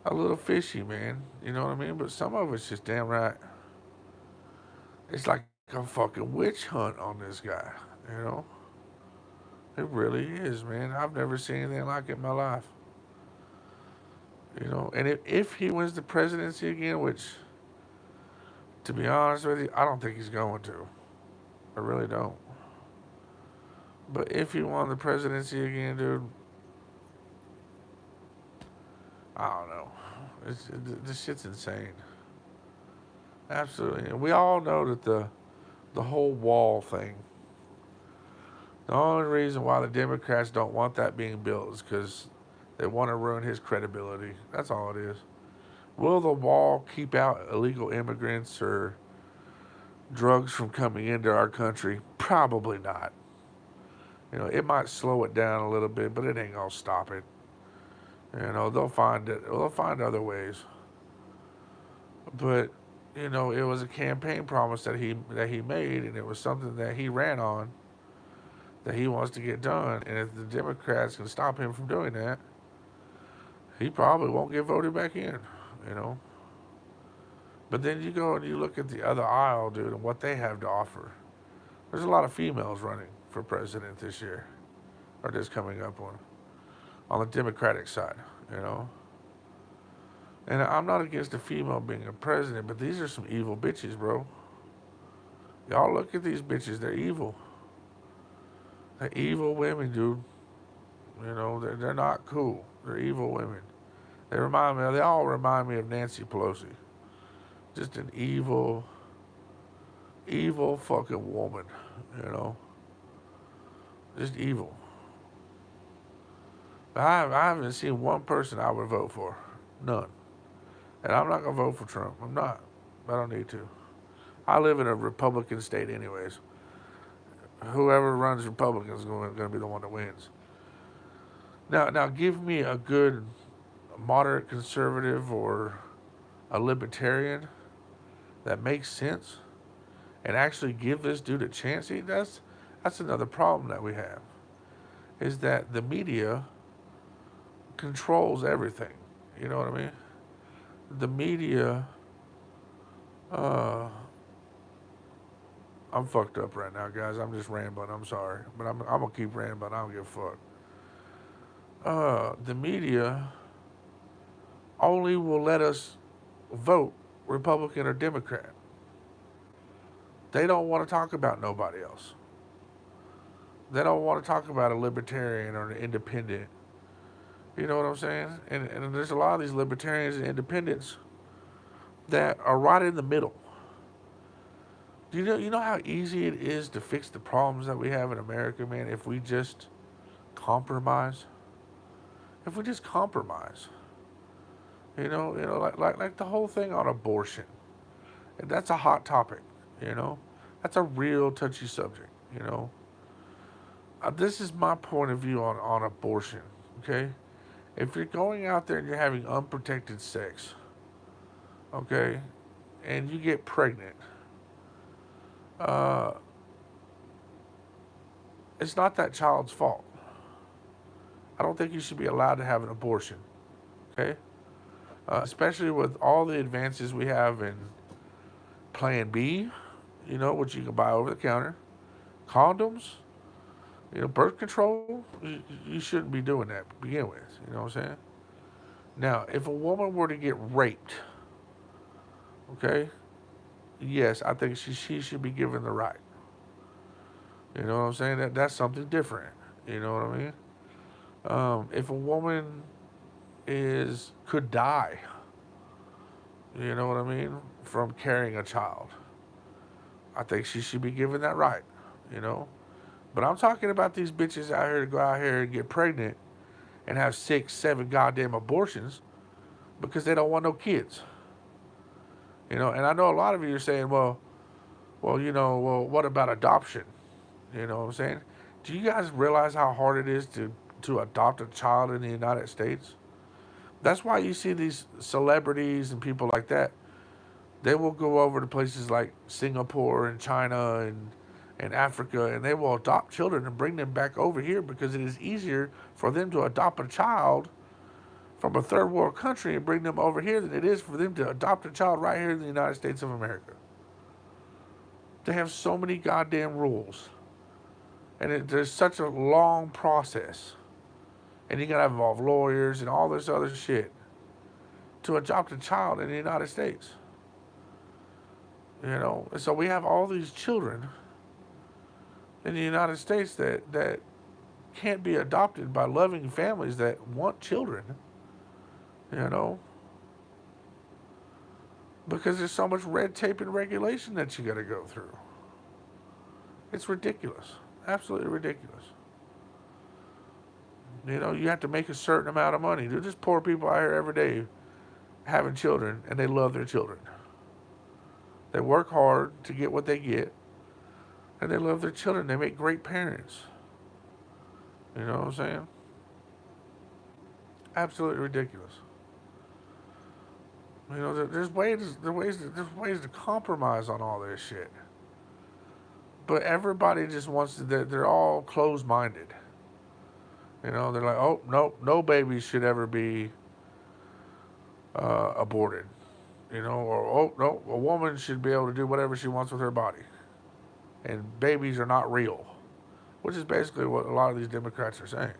a little fishy, man. You know what I mean? But some of it's just damn right. It's like a fucking witch hunt on this guy, you know? It really is, man. I've never seen anything like it in my life. And if he wins the presidency again, which, to be honest with you, I don't think he's going to. I really don't. But if he won the presidency again, dude, I don't know. This shit's insane. Absolutely. And we all know that the whole wall thing, the only reason why the Democrats don't want that being built is because they want to ruin his credibility. That's all it is. Will the wall keep out illegal immigrants or drugs from coming into our country? Probably not. It might slow it down a little bit, but it ain't gonna stop it. You know, they'll find it. They'll find other ways. But you know, it was a campaign promise that he made, and it was something that he ran on that he wants to get done. And if the Democrats can stop him from doing that, he probably won't get voted back in. You know. But then you go and you look at the other aisle, dude, and what they have to offer. There's a lot of females running for president this year, or just coming up on the Democratic side. You know. And I'm not against a female being a president, but these are some evil bitches, bro. Y'all look at these bitches, they're evil. They're evil women, dude. You know, they're not cool. They're evil women. They all remind me of Nancy Pelosi. Just an evil, evil fucking woman, you know. Just evil. I haven't seen one person I would vote for. None. And I'm not going to vote for Trump. I'm not. I don't need to. I live in a Republican state anyways. Whoever runs Republican is going to be the one that wins. Now, give me a good moderate conservative or a libertarian that makes sense and actually give this dude a chance. See, that's another problem that we have, is that the media controls everything. You know what I mean? The media, I'm fucked up right now, guys. I'm just rambling. I'm sorry. But I'm going to keep rambling. I don't give a fuck. The media only will let us vote Republican or Democrat. They don't want to talk about nobody else. They don't want to talk about a libertarian or an independent. You know what I'm saying? And there's a lot of these libertarians and independents that are right in the middle. Do you know how easy it is to fix the problems that we have in America, man, if we just compromise? If we just compromise. Like the whole thing on abortion. And that's a hot topic, you know? That's a real touchy subject, you know? This is my point of view on abortion, okay? If you're going out there and you're having unprotected sex, okay, and you get pregnant, it's not that child's fault. I don't think you should be allowed to have an abortion, okay? Especially with all the advances we have in Plan B, you know, which you can buy over the counter, condoms, you know, birth control. You shouldn't be doing that to begin with. You know what I'm saying? Now, if a woman were to get raped, okay, yes, I think she should be given the right. You know what I'm saying? That's something different. You know what I mean? If a woman could die, you know what I mean, from carrying a child, I think she should be given that right. You know, but I'm talking about these bitches out here to go out here and get pregnant and have 6, 7 goddamn abortions because they don't want no kids. You know, and I know a lot of you are saying, well, what about adoption? You know what I'm saying? Do you guys realize how hard it is to adopt a child in the United States? That's why you see these celebrities and people like that. They will go over to places like Singapore and China and Africa, and they will adopt children and bring them back over here because it is easier for them to adopt a child from a third world country and bring them over here than it is for them to adopt a child right here in the United States of America. They have so many goddamn rules. And there's such a long process. And you gotta involve lawyers and all this other shit to adopt a child in the United States. You know, and so we have all these children in the United States that can't be adopted by loving families that want children, you know, because there's so much red tape and regulation that you got to go through. It's ridiculous, absolutely ridiculous. You know, you have to make a certain amount of money. There's just poor people out here every day having children, and they love their children. They work hard to get what they get, and they love their children. They make great parents. You know what I'm saying? Absolutely ridiculous. There's ways to compromise on all this shit. But everybody just wants to. They're all closed-minded. They're like, oh no, no babies should ever be aborted. Or oh no, a woman should be able to do whatever she wants with her body, and babies are not real, which is basically what a lot of these Democrats are saying.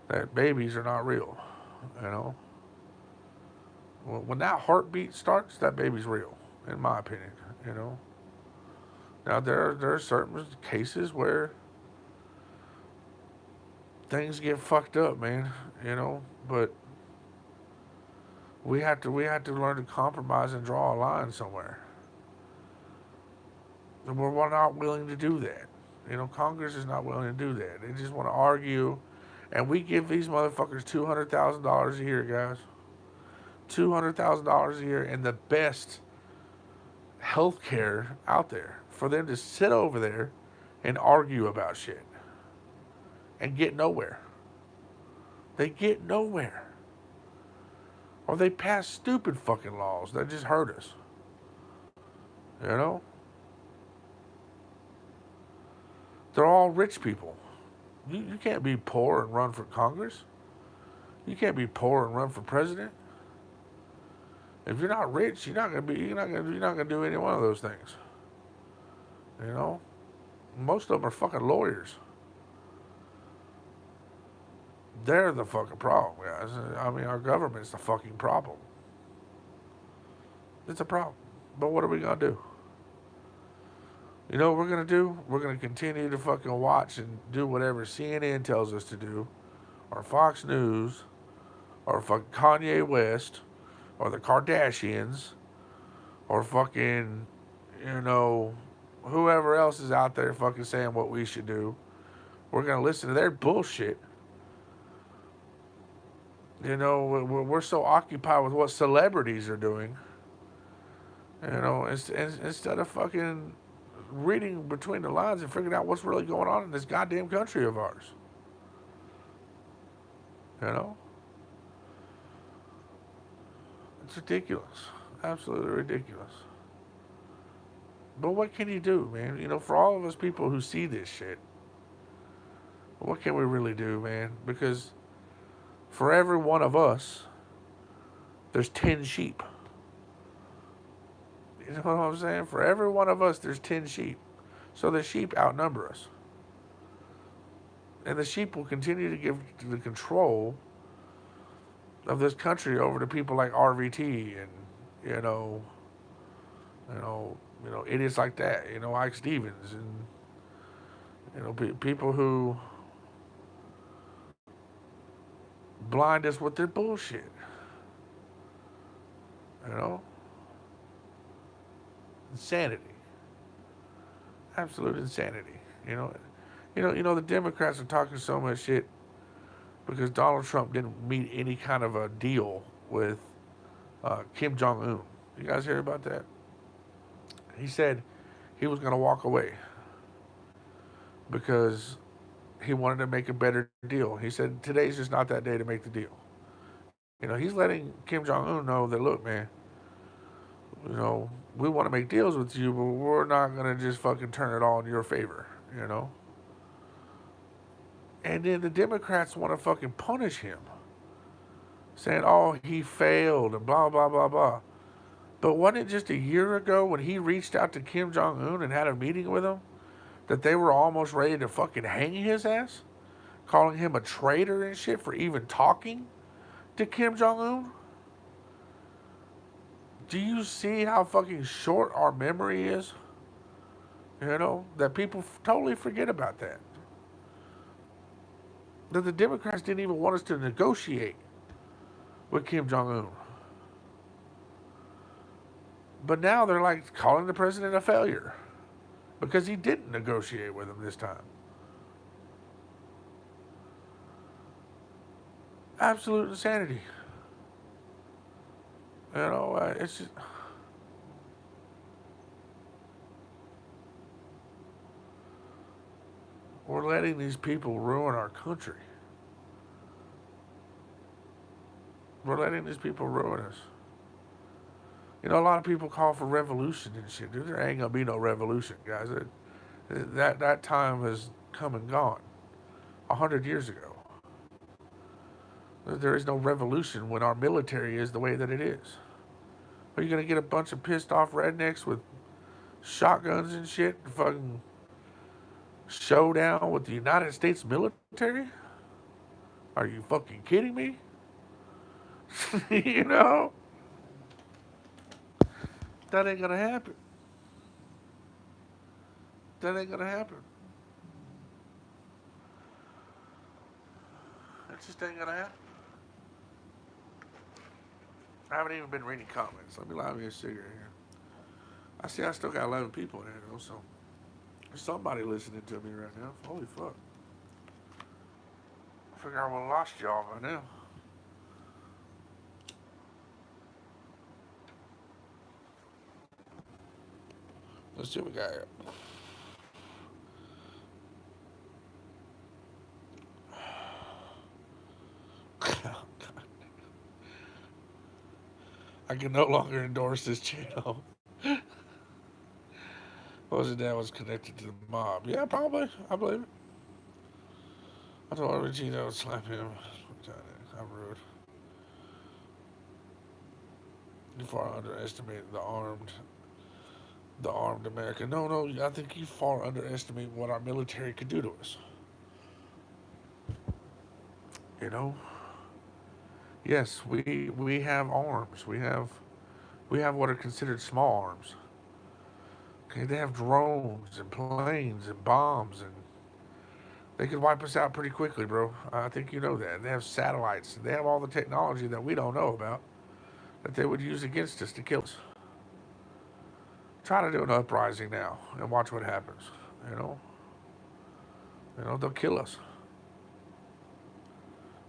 That babies are not real. You know, when that heartbeat starts, that baby's real, in my opinion. You know. Now there are certain cases where things get fucked up, man. But we have to learn to compromise and draw a line somewhere. And we're not willing to do that. Congress is not willing to do that. They just want to argue, and we give these motherfuckers $200,000 a year, guys. $200,000 a year and the best health care out there for them to sit over there and argue about shit and get nowhere. They get nowhere. Or they pass stupid fucking laws that just hurt us. You know? They're all rich people. You can't be poor and run for Congress. You can't be poor and run for president. If you're not rich, you're not gonna do any one of those things. Most of them are fucking lawyers. They're the fucking problem, guys. I mean, our government's the fucking problem. It's a problem. But what are we gonna do? You know what we're gonna do? We're gonna continue to fucking watch and do whatever CNN tells us to do, or Fox News, or fucking Kanye West, or the Kardashians, or fucking, whoever else is out there fucking saying what we should do. We're gonna listen to their bullshit. We're so occupied with what celebrities are doing. Instead of fucking reading between the lines and figuring out what's really going on in this goddamn country of ours. It's ridiculous. Absolutely ridiculous. But what can you do, man? For all of us people who see this shit, what can we really do, man? Because for every one of us, there's 10 sheep. You know what I'm saying? For every one of us, there's 10 sheep. So the sheep outnumber us. And the sheep will continue to give the control of this country over to people like RVT and, idiots like that, Ike Stevens and, people who blind us with their bullshit. Insanity. Absolute insanity. The Democrats are talking so much shit because Donald Trump didn't meet any kind of a deal with Kim Jong-un. You guys hear about that? He said he was going to walk away because he wanted to make a better deal. He said today's just not that day to make the deal. He's letting Kim Jong-un know that, look, man, we want to make deals with you, but we're not going to just fucking turn it all in your favor, And then the Democrats want to fucking punish him, saying, oh, he failed and blah, blah, blah, blah. But wasn't it just a year ago when he reached out to Kim Jong-un and had a meeting with him that they were almost ready to fucking hang his ass? Calling him a traitor and shit for even talking to Kim Jong-un? Do you see how fucking short our memory is? That people totally forget about that. That the Democrats didn't even want us to negotiate with Kim Jong-un. But now they're like calling the president a failure because he didn't negotiate with him this time. Absolute insanity. It's just... We're letting these people ruin our country. We're letting these people ruin us. You know, a lot of people call for revolution and shit. Dude, there ain't gonna be no revolution, guys. That time has come and gone. 100 years ago. There is no revolution when our military is the way that it is. Are you gonna get a bunch of pissed off rednecks with shotguns and shit and fucking showdown with the United States military? Are you fucking kidding me? You know? That ain't gonna happen. That ain't gonna happen. That just ain't gonna happen. I haven't even been reading comments. Let me light me a cigarette here. I see I still got 11 people in here though, so there's somebody listening to me right now. Holy fuck. I figure I would have lost y'all by now. Let's see what we got here. I can no longer endorse this channel. What was it that was connected to the mob? Yeah, probably. I believe it. I told Regina would slap him. I'm rude. You far underestimate the armed America. No, I think you far underestimate what our military could do to us. You know? Yes, we have arms. We have what are considered small arms. Okay, they have drones and planes and bombs, and they could wipe us out pretty quickly, bro. I think you know that. They have satellites. They have all the technology that we don't know about that they would use against us to kill us. Try to do an uprising now and watch what happens. You know? They'll kill us.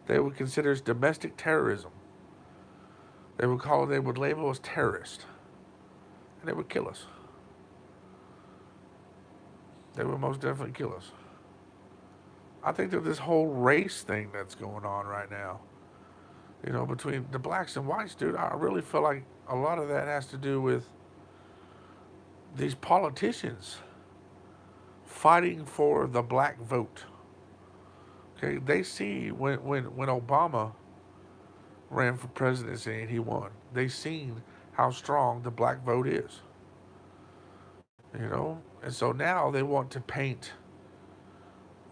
They would consider us domestic terrorism. They would label us terrorists. And they would kill us. They would most definitely kill us. I think that this whole race thing that's going on right now, between the blacks and whites, dude, I really feel like a lot of that has to do with these politicians fighting for the black vote. Okay, they see when Obama ran for presidency and he won, they seen how strong the black vote is. And so now they want to paint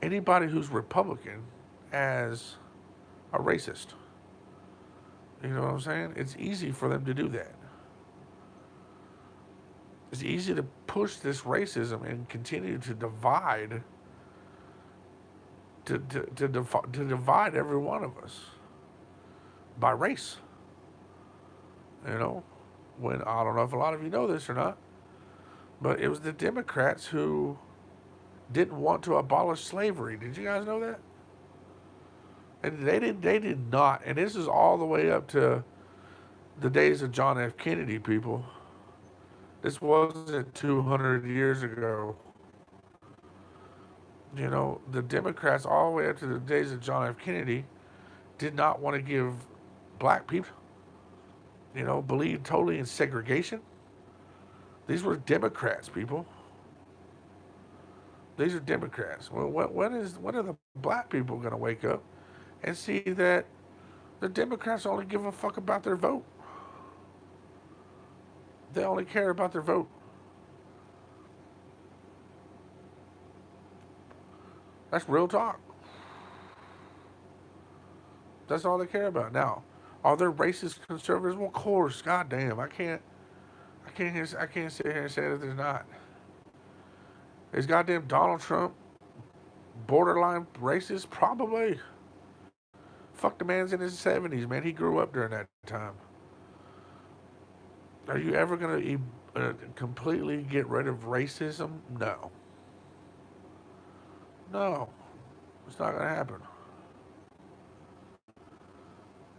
anybody who's Republican as a racist. You know what I'm saying? It's easy for them to do that. It's easy to push this racism and continue to divide, to divide every one of us by race. When I don't know if a lot of you know this or not, but it was the Democrats who didn't want to abolish slavery. Did you guys know that? And they did not. And this is all the way up to the days of John F. Kennedy, people. This wasn't 200 years ago. The Democrats, all the way up to the days of John F. Kennedy, did not want to give black people, believed totally in segregation. These were Democrats, people. These are Democrats. Well, when are the black people going to wake up and see that the Democrats only give a fuck about their vote? They only care about their vote. That's real talk. That's all they care about. Now, are there racist conservatives? Well, of course. Goddamn, I can't sit here and say that there's not. Is goddamn Donald Trump borderline racist? Probably. Fuck, the man's in his 70s, man. He grew up during that time. Are you ever going to completely get rid of racism? No. No. It's not going to happen.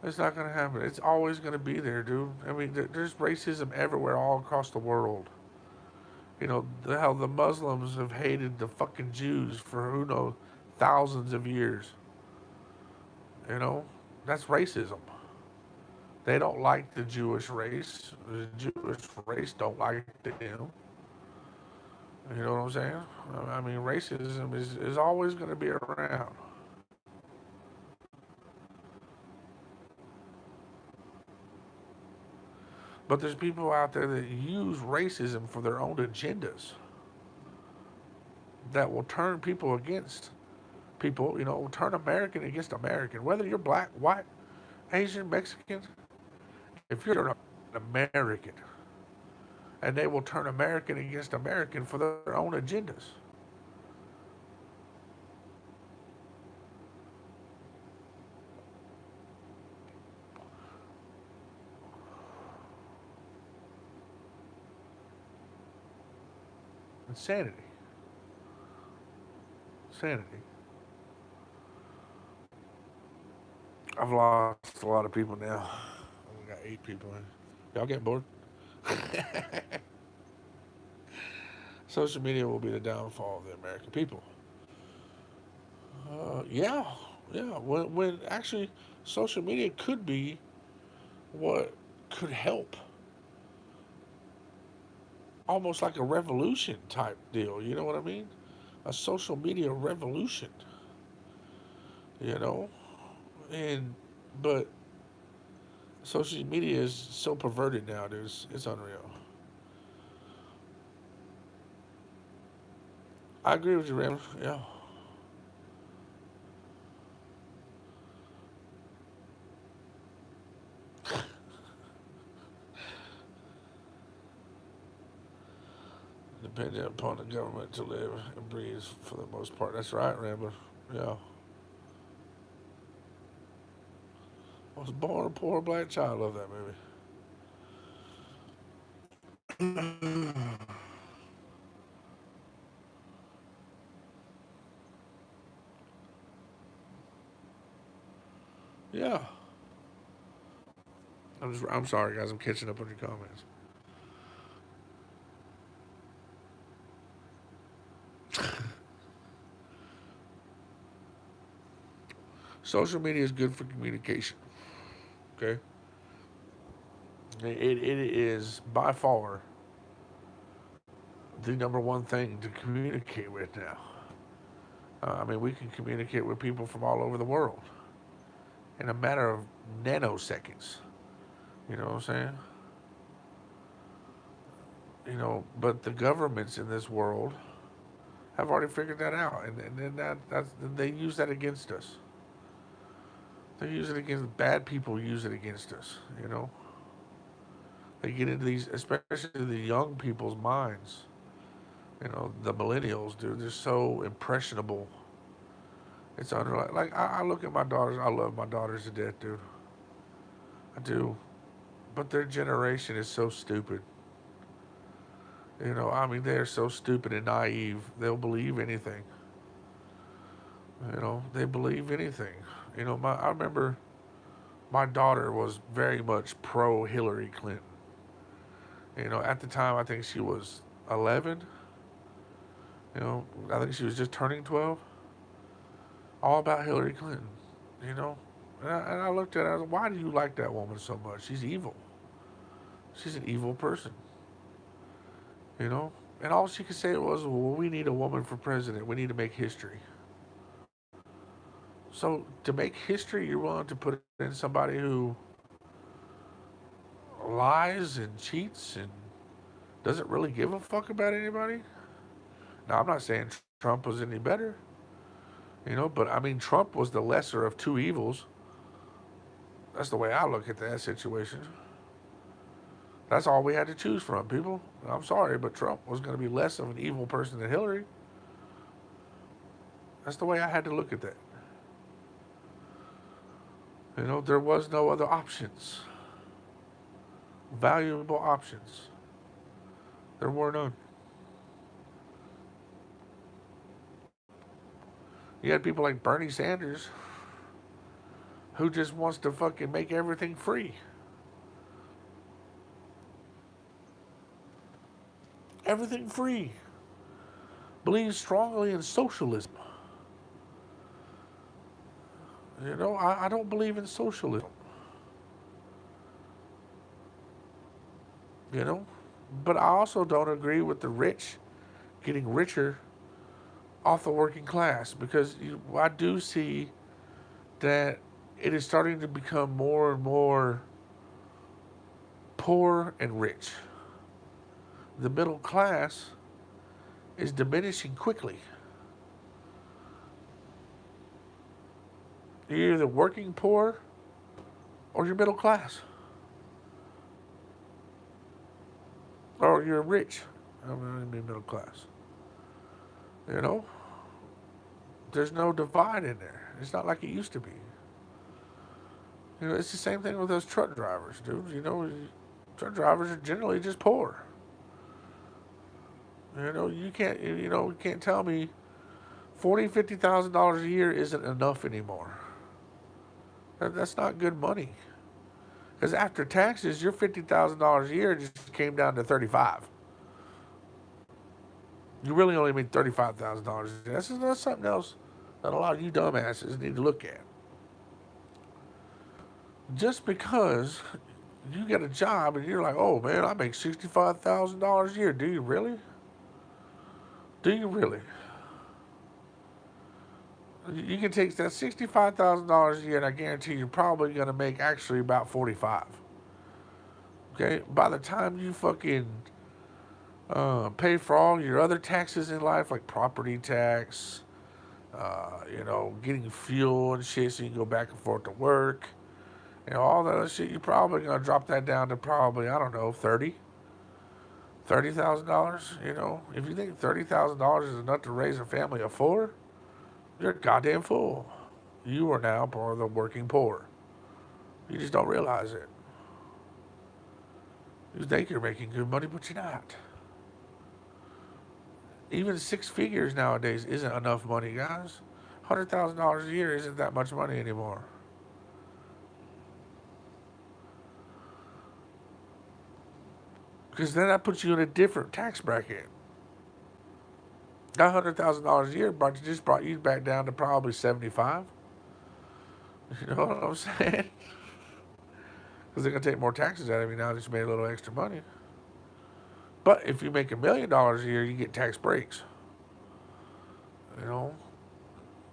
It's not going to happen. It's always going to be there, dude. I mean, there's racism everywhere, all across the world. How the Muslims have hated the fucking Jews for who knows, thousands of years. That's racism. They don't like the Jewish race. The Jewish race don't like them. You know what I'm saying? I mean, racism is always going to be around. But there's people out there that use racism for their own agendas that will turn people against people, will turn American against American. Whether you're black, white, Asian, Mexican, if you're an American, and they will turn American against American for their own agendas. Insanity. Insanity. I've lost a lot of people now. I only got 8 people in. Y'all getting bored? Social media will be the downfall of the American people. Yeah, yeah. When actually, social media could be what could help, almost like a revolution type deal. You know what I mean? A social media revolution. You know, and but social media is so perverted nowadays. It's unreal. I agree with you, Ram. Yeah. Dependent upon the government to live and breathe for the most part. That's right, Rambler. Yeah. I was born a poor black child. Love that movie. Yeah. I'm sorry, guys. I'm catching up on your comments. Social media is good for communication. Okay. It is by far the number one thing to communicate with now. I mean, we can communicate with people from all over the world in a matter of nanoseconds. You know what I'm saying? But the governments in this world have already figured that out, and then they use that against us. They use it against bad people. Use it against us. They get into these, especially the young people's minds. The millennials, dude. They're so impressionable. It's unreal. Like I look at my daughters. I love my daughters to death, dude. I do. But their generation is so stupid. I mean, they're so stupid and naive. They'll believe anything. They believe anything. I remember my daughter was very much pro Hillary Clinton. At the time, I think she was 11. I think she was just turning 12. All about Hillary Clinton. You know, and I looked at her. I was like, why do you like that woman so much? She's evil. She's an evil person. You know, and all she could say was, well, we need a woman for president. We need to make history. So to make history, you're willing to put in somebody who lies and cheats and doesn't really give a fuck about anybody. Now, I'm not saying Trump was any better, but I mean, Trump was the lesser of two evils. That's the way I look at that situation. That's all we had to choose from, people. I'm sorry, but Trump was going to be less of an evil person than Hillary. That's the way I had to look at that. There was no other options. Valuable options. There were none. You had people like Bernie Sanders who just wants to fucking make everything free. Everything free. Believes strongly in socialism. I don't believe in socialism. you know. But I also don't agree with the rich getting richer off the working class because I do see that it is starting to become more and more poor and rich. The middle class is diminishing quickly. You're either working poor or you're middle class or you're rich. I'm going to be middle class. You know, there's no divide in there. It's not like it used to be. You know, it's the same thing with those truck drivers, dude. You know, truck drivers are generally just poor. You can't tell me $40,000, $50,000 a year isn't enough anymore. That's not good money. Because after taxes, your $50,000 a year just came down to 35. You really only made $35,000. That's something else that a lot of you dumbasses need to look at. Just because you get a job and you're like, oh man, I make $65,000 a year. Do you really? Do you really? You can take that $65,000 a year, and I guarantee you're probably gonna make actually about 45. Okay, by the time you fucking pay for all your other taxes in life, like property tax, getting fuel and shit, so you can go back and forth to work, all that other shit, you're probably gonna drop that down to probably, I don't know, $30,000. If you think $30,000 is enough to raise a family of four, you're a goddamn fool. You are now part of the working poor. You just don't realize it. You think you're making good money, but you're not. Even six figures nowadays isn't enough money, guys. $100,000 a year isn't that much money anymore. Because then that puts you in a different tax bracket. That $100,000 a year just brought you back down to probably 75. You know what I'm saying? Because they're going to take more taxes out of you now that you made a little extra money. But if you make $1,000,000 a year, you get tax breaks. You know,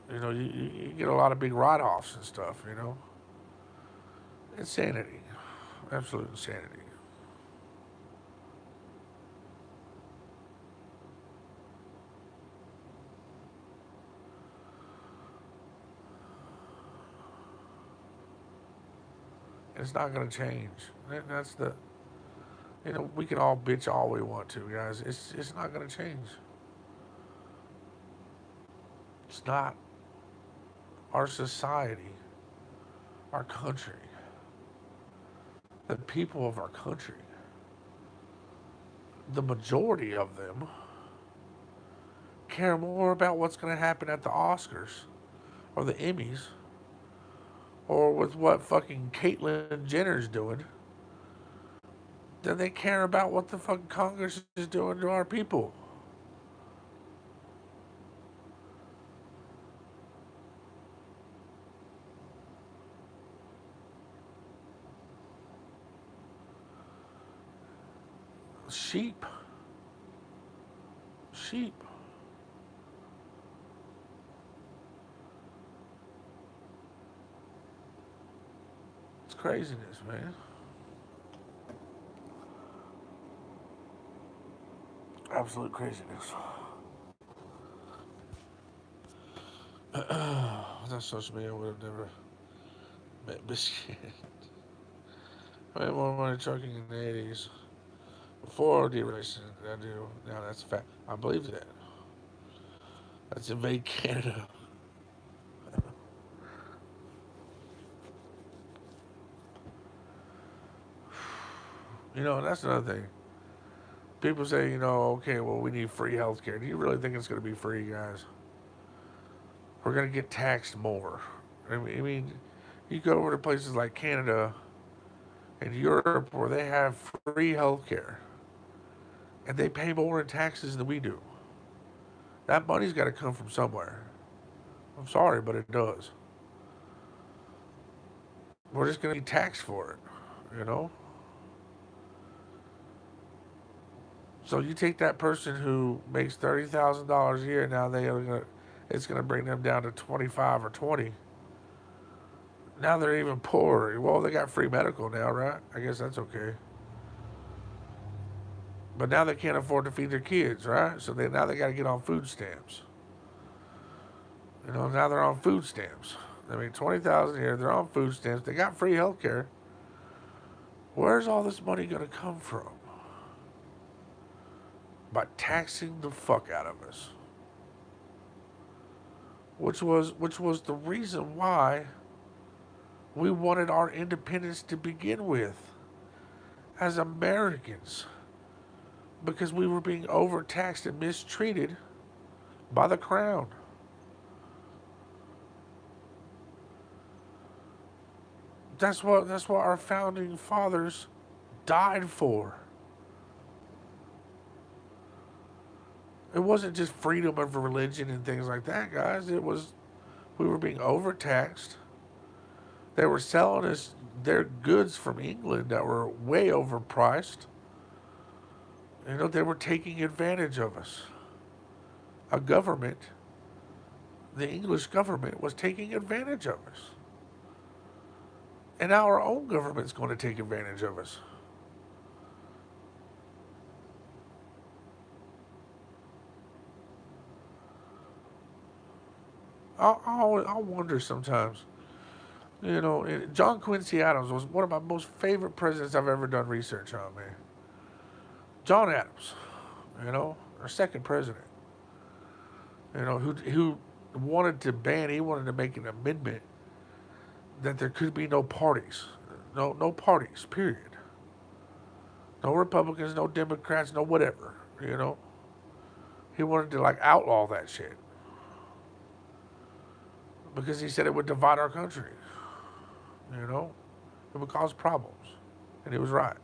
you get a lot of big write-offs and stuff. Insanity, absolute insanity. It's not going to change. That's the, we can all bitch all we want to, guys. It's not going to change. It's not. Our society, our country, the people of our country, the majority of them care more about what's going to happen at the Oscars or the Emmys or with what fucking Caitlyn Jenner's doing than they care about what the fucking Congress is doing to our people. Sheep. Sheep. It's craziness, man. Absolute craziness. Without social media, I would have never met Biscuit. I made more money trucking in the 80s before deregulation than I do now. That's a fact. I believe that. Let's invade Canada. That's another thing. People say, okay, well, we need free health care. Do you really think it's going to be free, guys? We're going to get taxed more. I mean, you go over to places like Canada and Europe where they have free health care and they pay more in taxes than we do. That money's got to come from somewhere. I'm sorry, but it does. We're just going to be taxed for it, you know? So you take that person who makes $30,000 a year, now it's gonna bring them down to 25 or 20. Now they're even poorer. Well, they got free medical now, right? I guess that's okay. But now they can't afford to feed their kids, right? So now they got to get on food stamps. Now they're on food stamps. I mean, 20,000 a year. They're on food stamps. They got free health care. Where's all this money going to come from? By taxing the fuck out of us, which was the reason why we wanted our independence to begin with, as Americans, because we were being overtaxed and mistreated by the crown. That's what our founding fathers died for. It wasn't just freedom of religion and things like that, guys. It was, we were being overtaxed. They were selling us their goods from England that were way overpriced. They were taking advantage of us. A government, the English government, was taking advantage of us. And now our own government's going to take advantage of us. I wonder sometimes. John Quincy Adams was one of my most favorite presidents I've ever done research on, man. John Adams, our second president, who wanted to ban, he wanted to make an amendment that there could be no parties. No parties, period. No Republicans, no Democrats, no whatever, He wanted to, outlaw that shit. Because he said it would divide our country. It would cause problems. And he was right.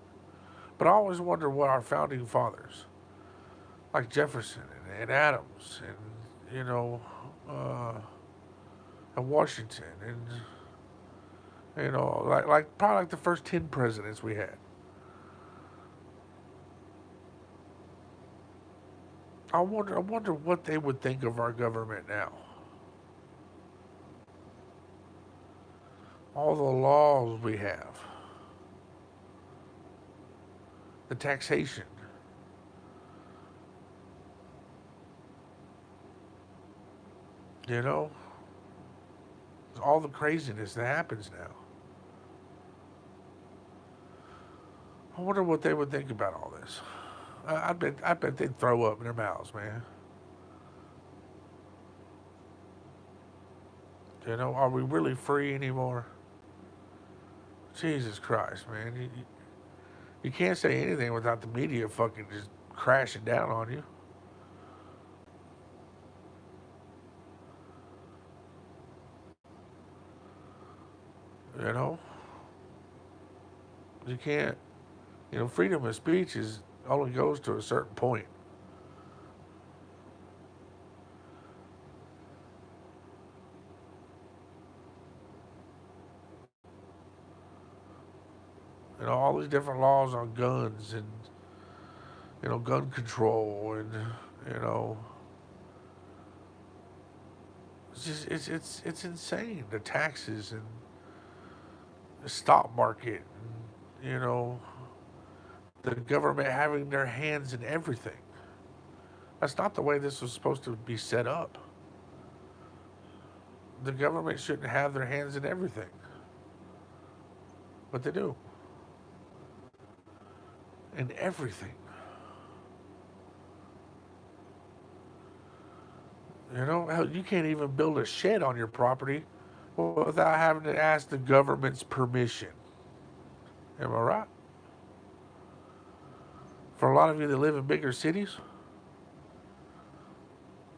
But I always wonder what our founding fathers, like Jefferson and Adams and, and Washington and, probably like the first 10 presidents we had. I wonder what they would think of our government now. All the laws we have, the taxation, all the craziness that happens now. I wonder what they would think about all this. I bet they'd throw up in their mouths, man. Are we really free anymore? Jesus Christ, man. You can't say anything without the media fucking just crashing down on you. You can't, freedom of speech only goes to a certain point. All these different laws on guns and, gun control and, it's insane. The taxes and the stock market and, the government having their hands in everything. That's not the way this was supposed to be set up. The government shouldn't have their hands in everything. But they do. In everything. Hell, you can't even build a shed on your property without having to ask the government's permission. Am I right? For a lot of you that live in bigger cities,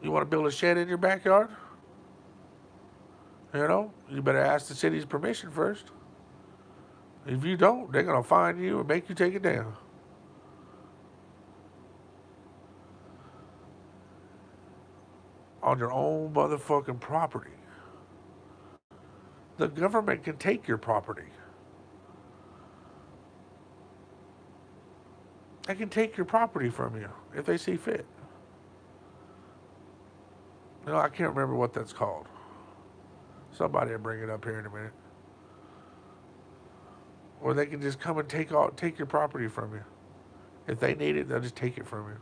you want to build a shed in your backyard? You better ask the city's permission first. If you don't, they're going to fine you and make you take it down. On your own motherfucking property. The government can take your property. They can take your property from you if they see fit. You know, I can't remember what that's called. Somebody will bring it up here in a minute. Or they can just come and take your property from you. If they need it, they'll just take it from you.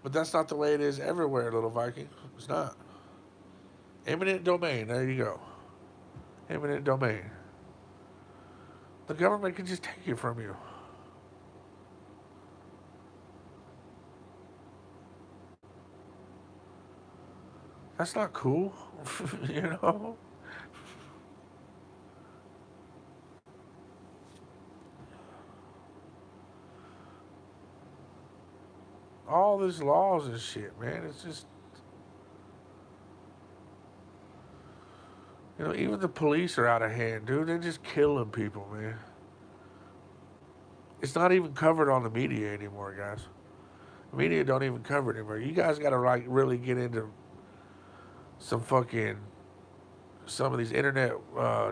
But that's not the way it is everywhere, little Viking. It's not. Eminent domain. There you go. Eminent domain. The government can just take it from you. That's not cool. You know? All these laws and shit, man. It's just, you know, even the police are out of hand, dude. They're just killing people, man. It's not even covered on the media anymore, guys. The media don't even cover it anymore. You guys got to like really get into some fucking some of these internet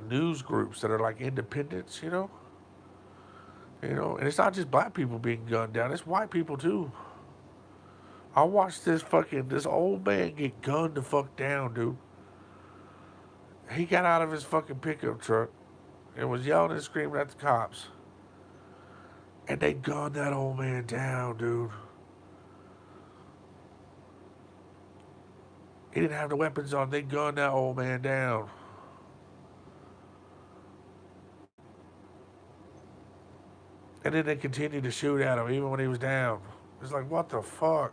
news groups that are like independents, you know. You know, and it's not just black people being gunned down; it's white people too. I watched this old man get gunned the fuck down, dude. He got out of his fucking pickup truck and was yelling and screaming at the cops. And they gunned that old man down, dude. He didn't have the weapons on. They gunned that old man down. And then they continued to shoot at him even when he was down. It's like, what the fuck?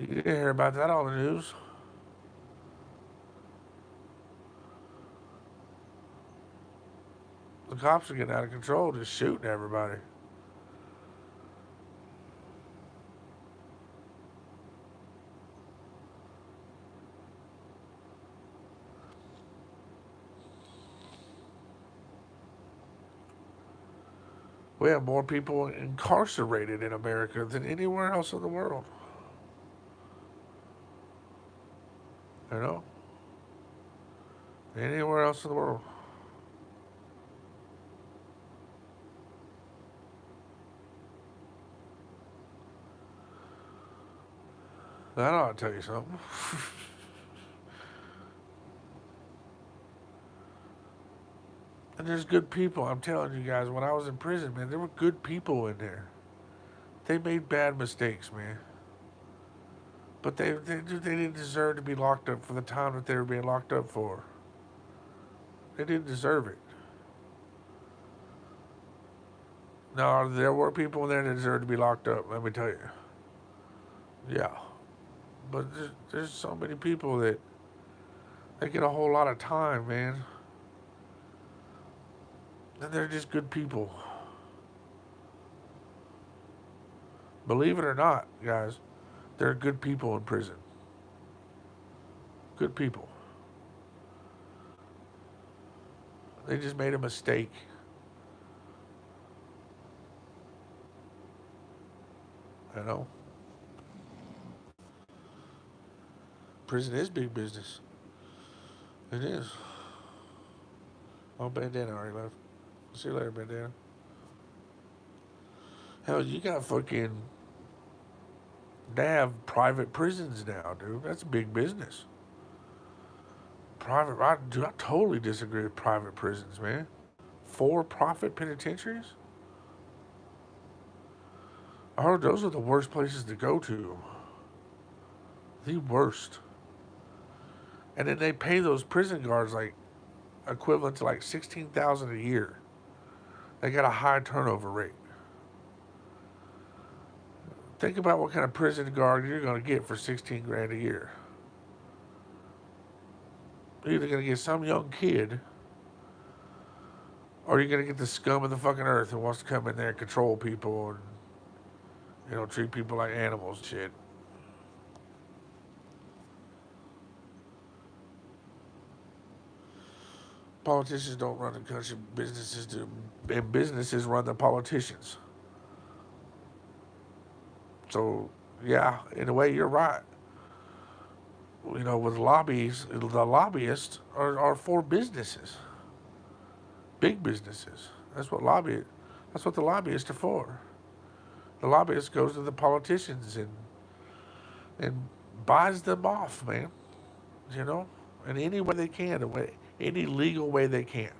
You didn't hear about that on the news. The cops are getting out of control, just shooting everybody. We have more people incarcerated in America than anywhere else in the world. You know? Anywhere else in the world. That ought to tell you something. And there's good people. I'm telling you guys, when I was in prison, man, there were good people in there. They made bad mistakes, man. But they didn't deserve to be locked up for the time that they were being locked up for. They didn't deserve it. No, there were people in there that deserved to be locked up, let me tell you. Yeah. But there's so many people that they get a whole lot of time, man. And they're just good people. Believe it or not, guys, there are good people in prison. Good people. They just made a mistake. You know? Prison is big business. It is. Oh, Bandana already left. See you later, Bandana. Hell, you got fucking. They have private prisons now, dude. That's big business. I totally disagree with private prisons, man. For-profit penitentiaries? I heard those are the worst places to go to. The worst. And then they pay those prison guards like equivalent to like 16,000 a year. They got a high turnover rate. Think about what kind of prison guard you're going to get for 16 grand a year. You're either going to get some young kid, or you're going to get the scum of the fucking earth who wants to come in there and control people and, you know, treat people like animals and shit. Politicians don't run the country, businesses do, and businesses run the politicians. So, yeah, in a way, you're right. with lobbies, the lobbyists are for businesses, big businesses. That's what the lobbyists are for. The lobbyist goes to the politicians and buys them off, man. You know, in any way they can, any legal way they can.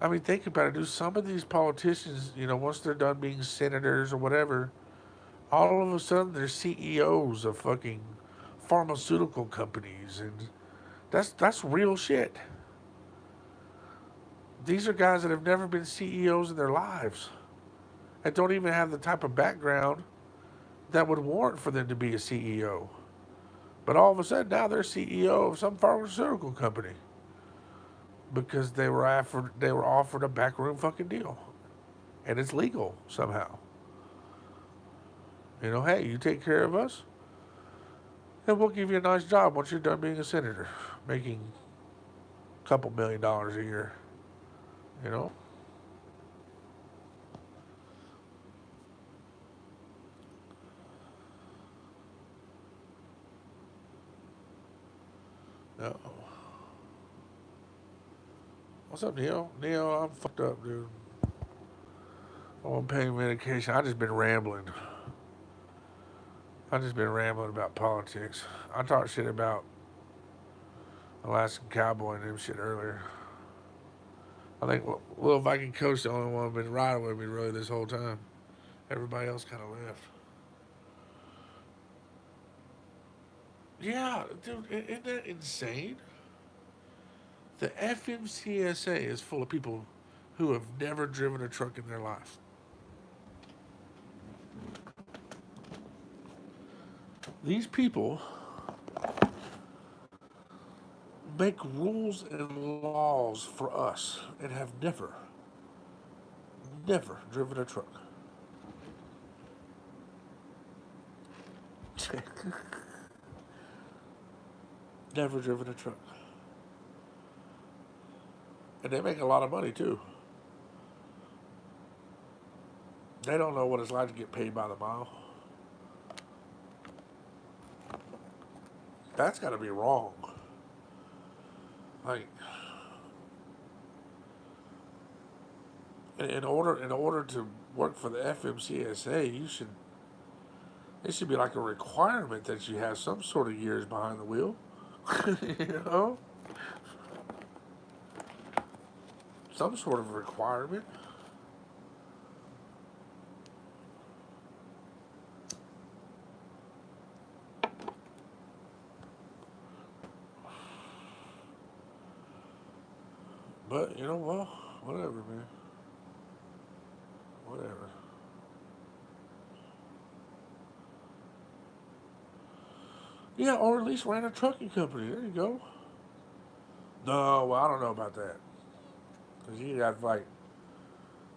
I mean, think about it. Do some of these politicians, once they're done being senators or whatever, all of a sudden they're CEOs of fucking pharmaceutical companies, and that's real shit. These are guys that have never been CEOs in their lives and don't even have the type of background that would warrant for them to be a CEO. But all of a sudden now they're CEO of some pharmaceutical company because they were offered a backroom fucking deal, and it's legal somehow. Hey, you take care of us, and we'll give you a nice job once you're done being a senator, making a couple $1 million a year. You know? No. What's up, Neil? Neil, I'm fucked up, dude. I'm on pain medication. I just been rambling. I just been rambling about politics. I talked shit about Alaskan cowboy and them shit earlier. I think Little Viking Coach the only one been riding with me really this whole time. Everybody else kind of left. Yeah, dude, isn't that insane? The FMCSA is full of people who have never driven a truck in their life. These people make rules and laws for us and have never driven a truck. Never driven a truck. And they make a lot of money too. They don't know what it's like to get paid by the mile. That's got to be wrong. Like, in order to work for the FMCSA, it should be like a requirement that you have some sort of years behind the wheel. you know, some sort of requirement. But well, whatever, man. Whatever. Yeah, or at least ran a trucking company. There you go. No, well, I don't know about that. Because you got like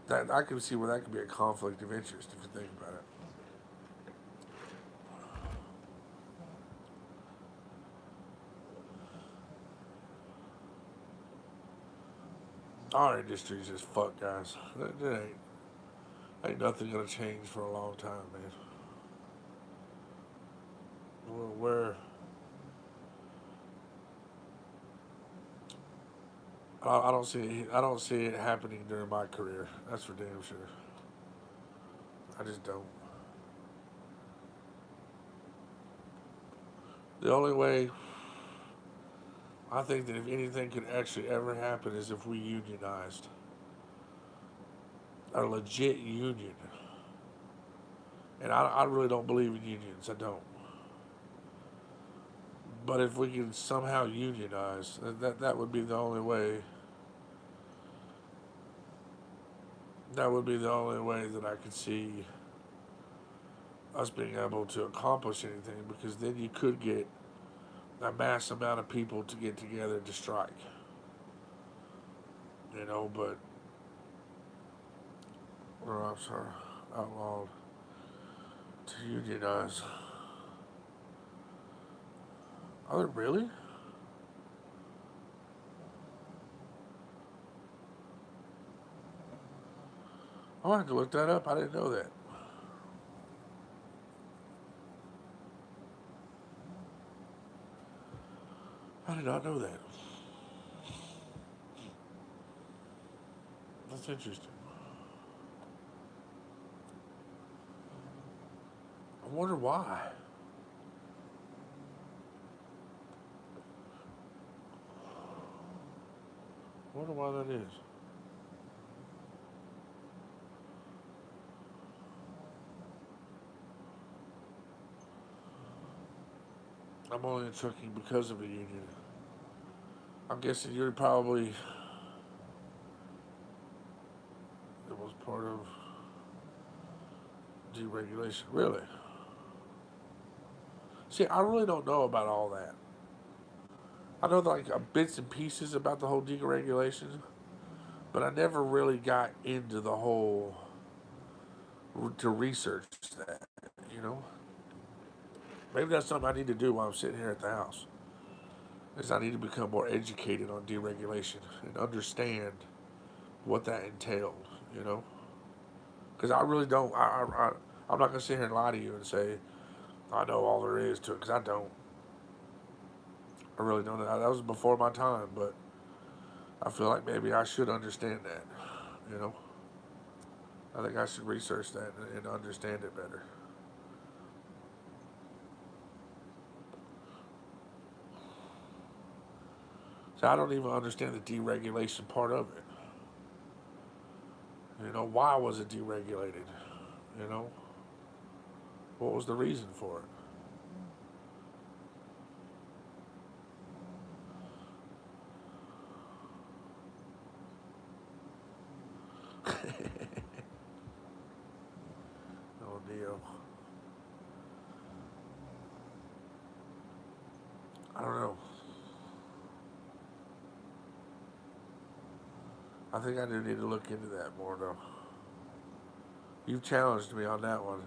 that. I can see where that could be a conflict of interest if you think about it. Our industry's just fucked, guys. That ain't nothing gonna change for a long time, man. Where I don't see it happening during my career. That's for damn sure. I just don't. The only way I think that if anything could actually ever happen is if we unionized a legit union. And I really don't believe in unions. I don't. But if we can somehow unionize, that would be the only way. That would be the only way that I could see us being able to accomplish anything, because then you could get a mass amount of people to get together to strike. But I'm sorry, outlawed to unionize. Are they really? I'll have to look that up. I didn't know that. did not know that. That's interesting. I wonder why. I wonder why that is. I'm only in trucking because of a union. I'm guessing you're probably, it was part of deregulation. Really? See, I really don't know about all that. I know like bits and pieces about the whole deregulation, but I never really got into the whole to research that. You know, maybe that's something I need to do while I'm sitting here at the house. Is I need to become more educated on deregulation and understand what that entailed. You know, because I really don't. I'm not gonna sit here and lie to you and say I know all there is to it because I don't. I really don't. That was before my time, but I feel like maybe I should understand that. You know, I think I should research that and understand it better. So I don't even understand the deregulation part of it. You know, why was it deregulated? You know, what was the reason for it? Oh deal. I don't know. I think I do need to look into that more though. You've challenged me on that one,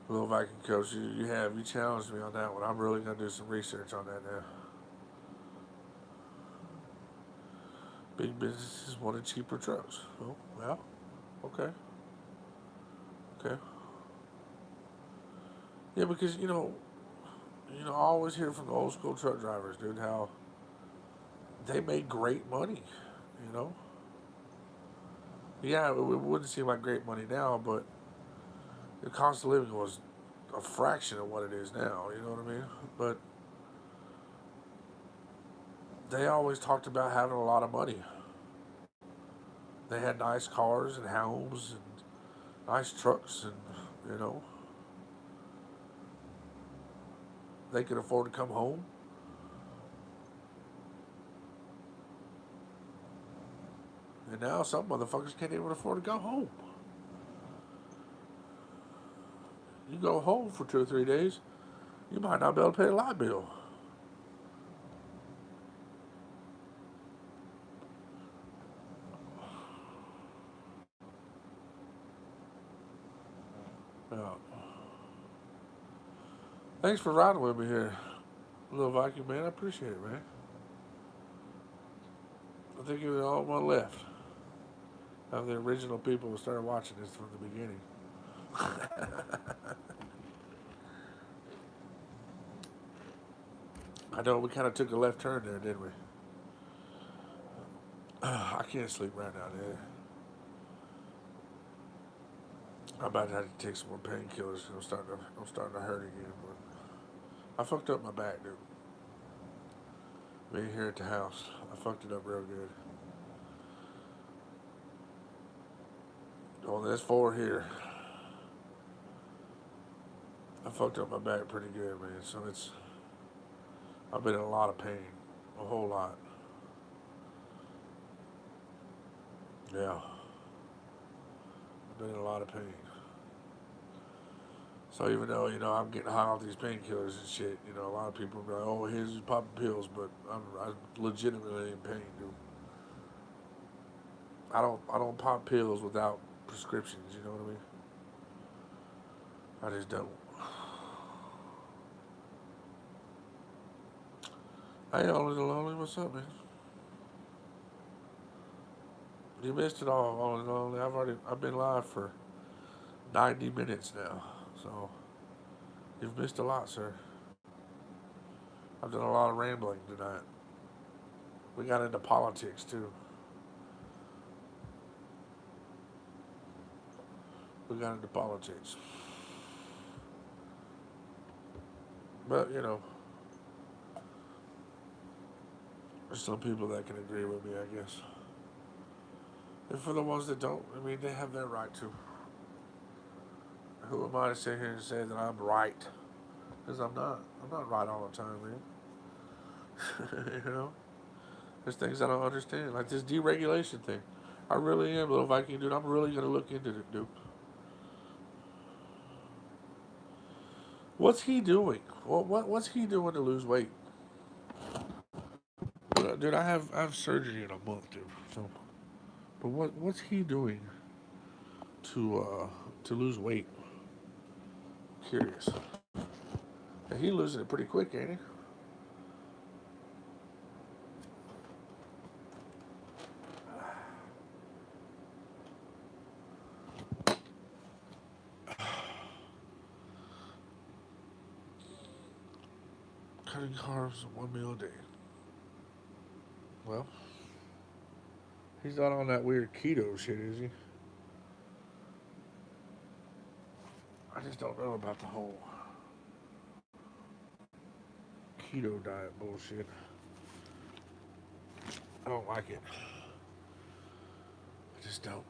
little Viking coach. You have. You challenged me on that one. I'm really gonna do some research on that now. Big businesses wanted cheaper trucks. Oh well. Okay. Okay. Yeah, because I always hear from the old school truck drivers, dude, how they made great money. You know. Yeah, it wouldn't seem like great money now, but the cost of living was a fraction of what it is now. You know what I mean? But they always talked about having a lot of money. They had nice cars and homes and nice trucks, and you know they could afford to come home. And now some motherfuckers can't even afford to go home. You go home for 2 or 3 days, you might not be able to pay a light bill. Yeah. Thanks for riding with me here, little Viking man. I appreciate it, man. I think you're the only one left of the original people who started watching this from the beginning. I know we kind of took a left turn there, didn't we? I can't sleep right now, dude. I'm about to have to take some more painkillers. I'm starting to hurt again. But I fucked up my back, dude. Being here at the house, I fucked it up real good. Oh, there's 4 here. I fucked up my back pretty good, man. So I've been in a lot of pain, a whole lot. Yeah, I've been in a lot of pain. So even though I'm getting high off these painkillers and shit, a lot of people be like, "Oh, here's just popping pills," but I'm legitimately in pain, dude. I don't pop pills without prescriptions. You know what I mean? I just don't. Hey, Ollie the Lonely, what's up, man? You missed it all, Ollie the Lonely. I've been live for 90 minutes now, so you've missed a lot, sir. I've done a lot of rambling tonight. We got into politics too. We got into politics. But, there's some people that can agree with me, I guess. And for the ones that don't, I mean, they have their right to. Who am I to sit here and say that I'm right? Because I'm not. I'm not right all the time, man. There's things I don't understand, like this deregulation thing. I really am, little Viking dude. I'm really gonna look into it, dude. What's he doing? What's he doing to lose weight? Dude, I have surgery in a month, dude. So, but what's he doing to lose weight? Curious. And he losing it pretty quick, ain't he? Cutting carbs 1 meal a day. Well, he's not on that weird keto shit, is he? I just don't know about the whole keto diet bullshit. I don't like it. I just don't.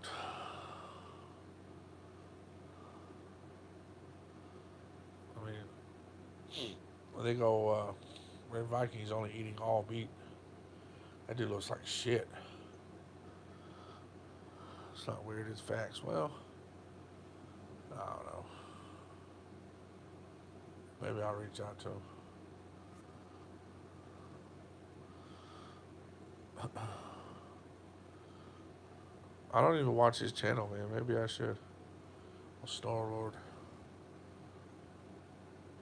I mean, when they go, Red Viking's only eating all meat. That dude looks like shit. It's not weird, it's facts. Well, I don't know. Maybe I'll reach out to him. I don't even watch his channel, man. Maybe I should. Star Lord.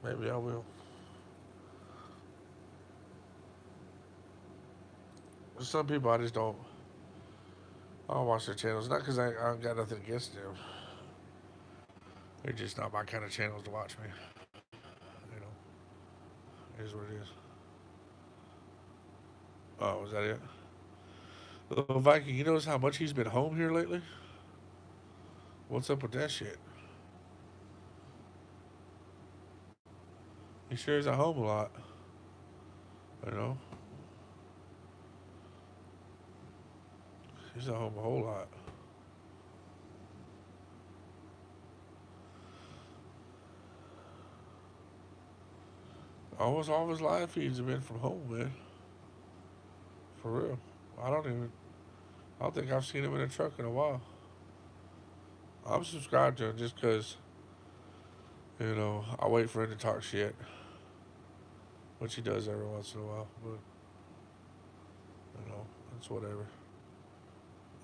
Maybe I will. Some people I just don't. I don't watch their channels. Not because I got nothing against them. They're just not my kind of channels to watch me. You know, it is what it is. Oh, was that it? Little Viking, you notice how much he's been home here lately? What's up with that shit? He sure is at home a lot. You know? He's at home a whole lot. Almost all of his live feeds have been from home, man. For real. I don't even. I don't think I've seen him in a truck in a while. I'm subscribed to him just because, I wait for him to talk shit, which he does every once in a while. But, it's whatever.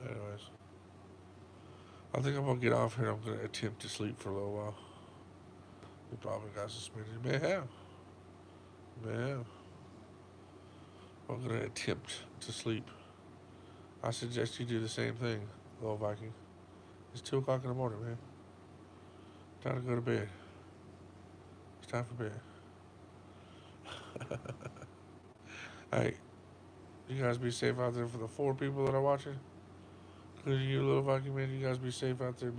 Anyways, I think I'm going to get off here and I'm going to attempt to sleep for a little while. He probably got suspended. He may have. May have. I'm going to attempt to sleep. I suggest you do the same thing, little Viking. It's 2 o'clock in the morning, man. Time to go to bed. It's time for bed. Hey, you guys be safe out there for the 4 people that are watching. Including you, little Viking man. You guys be safe out there. Be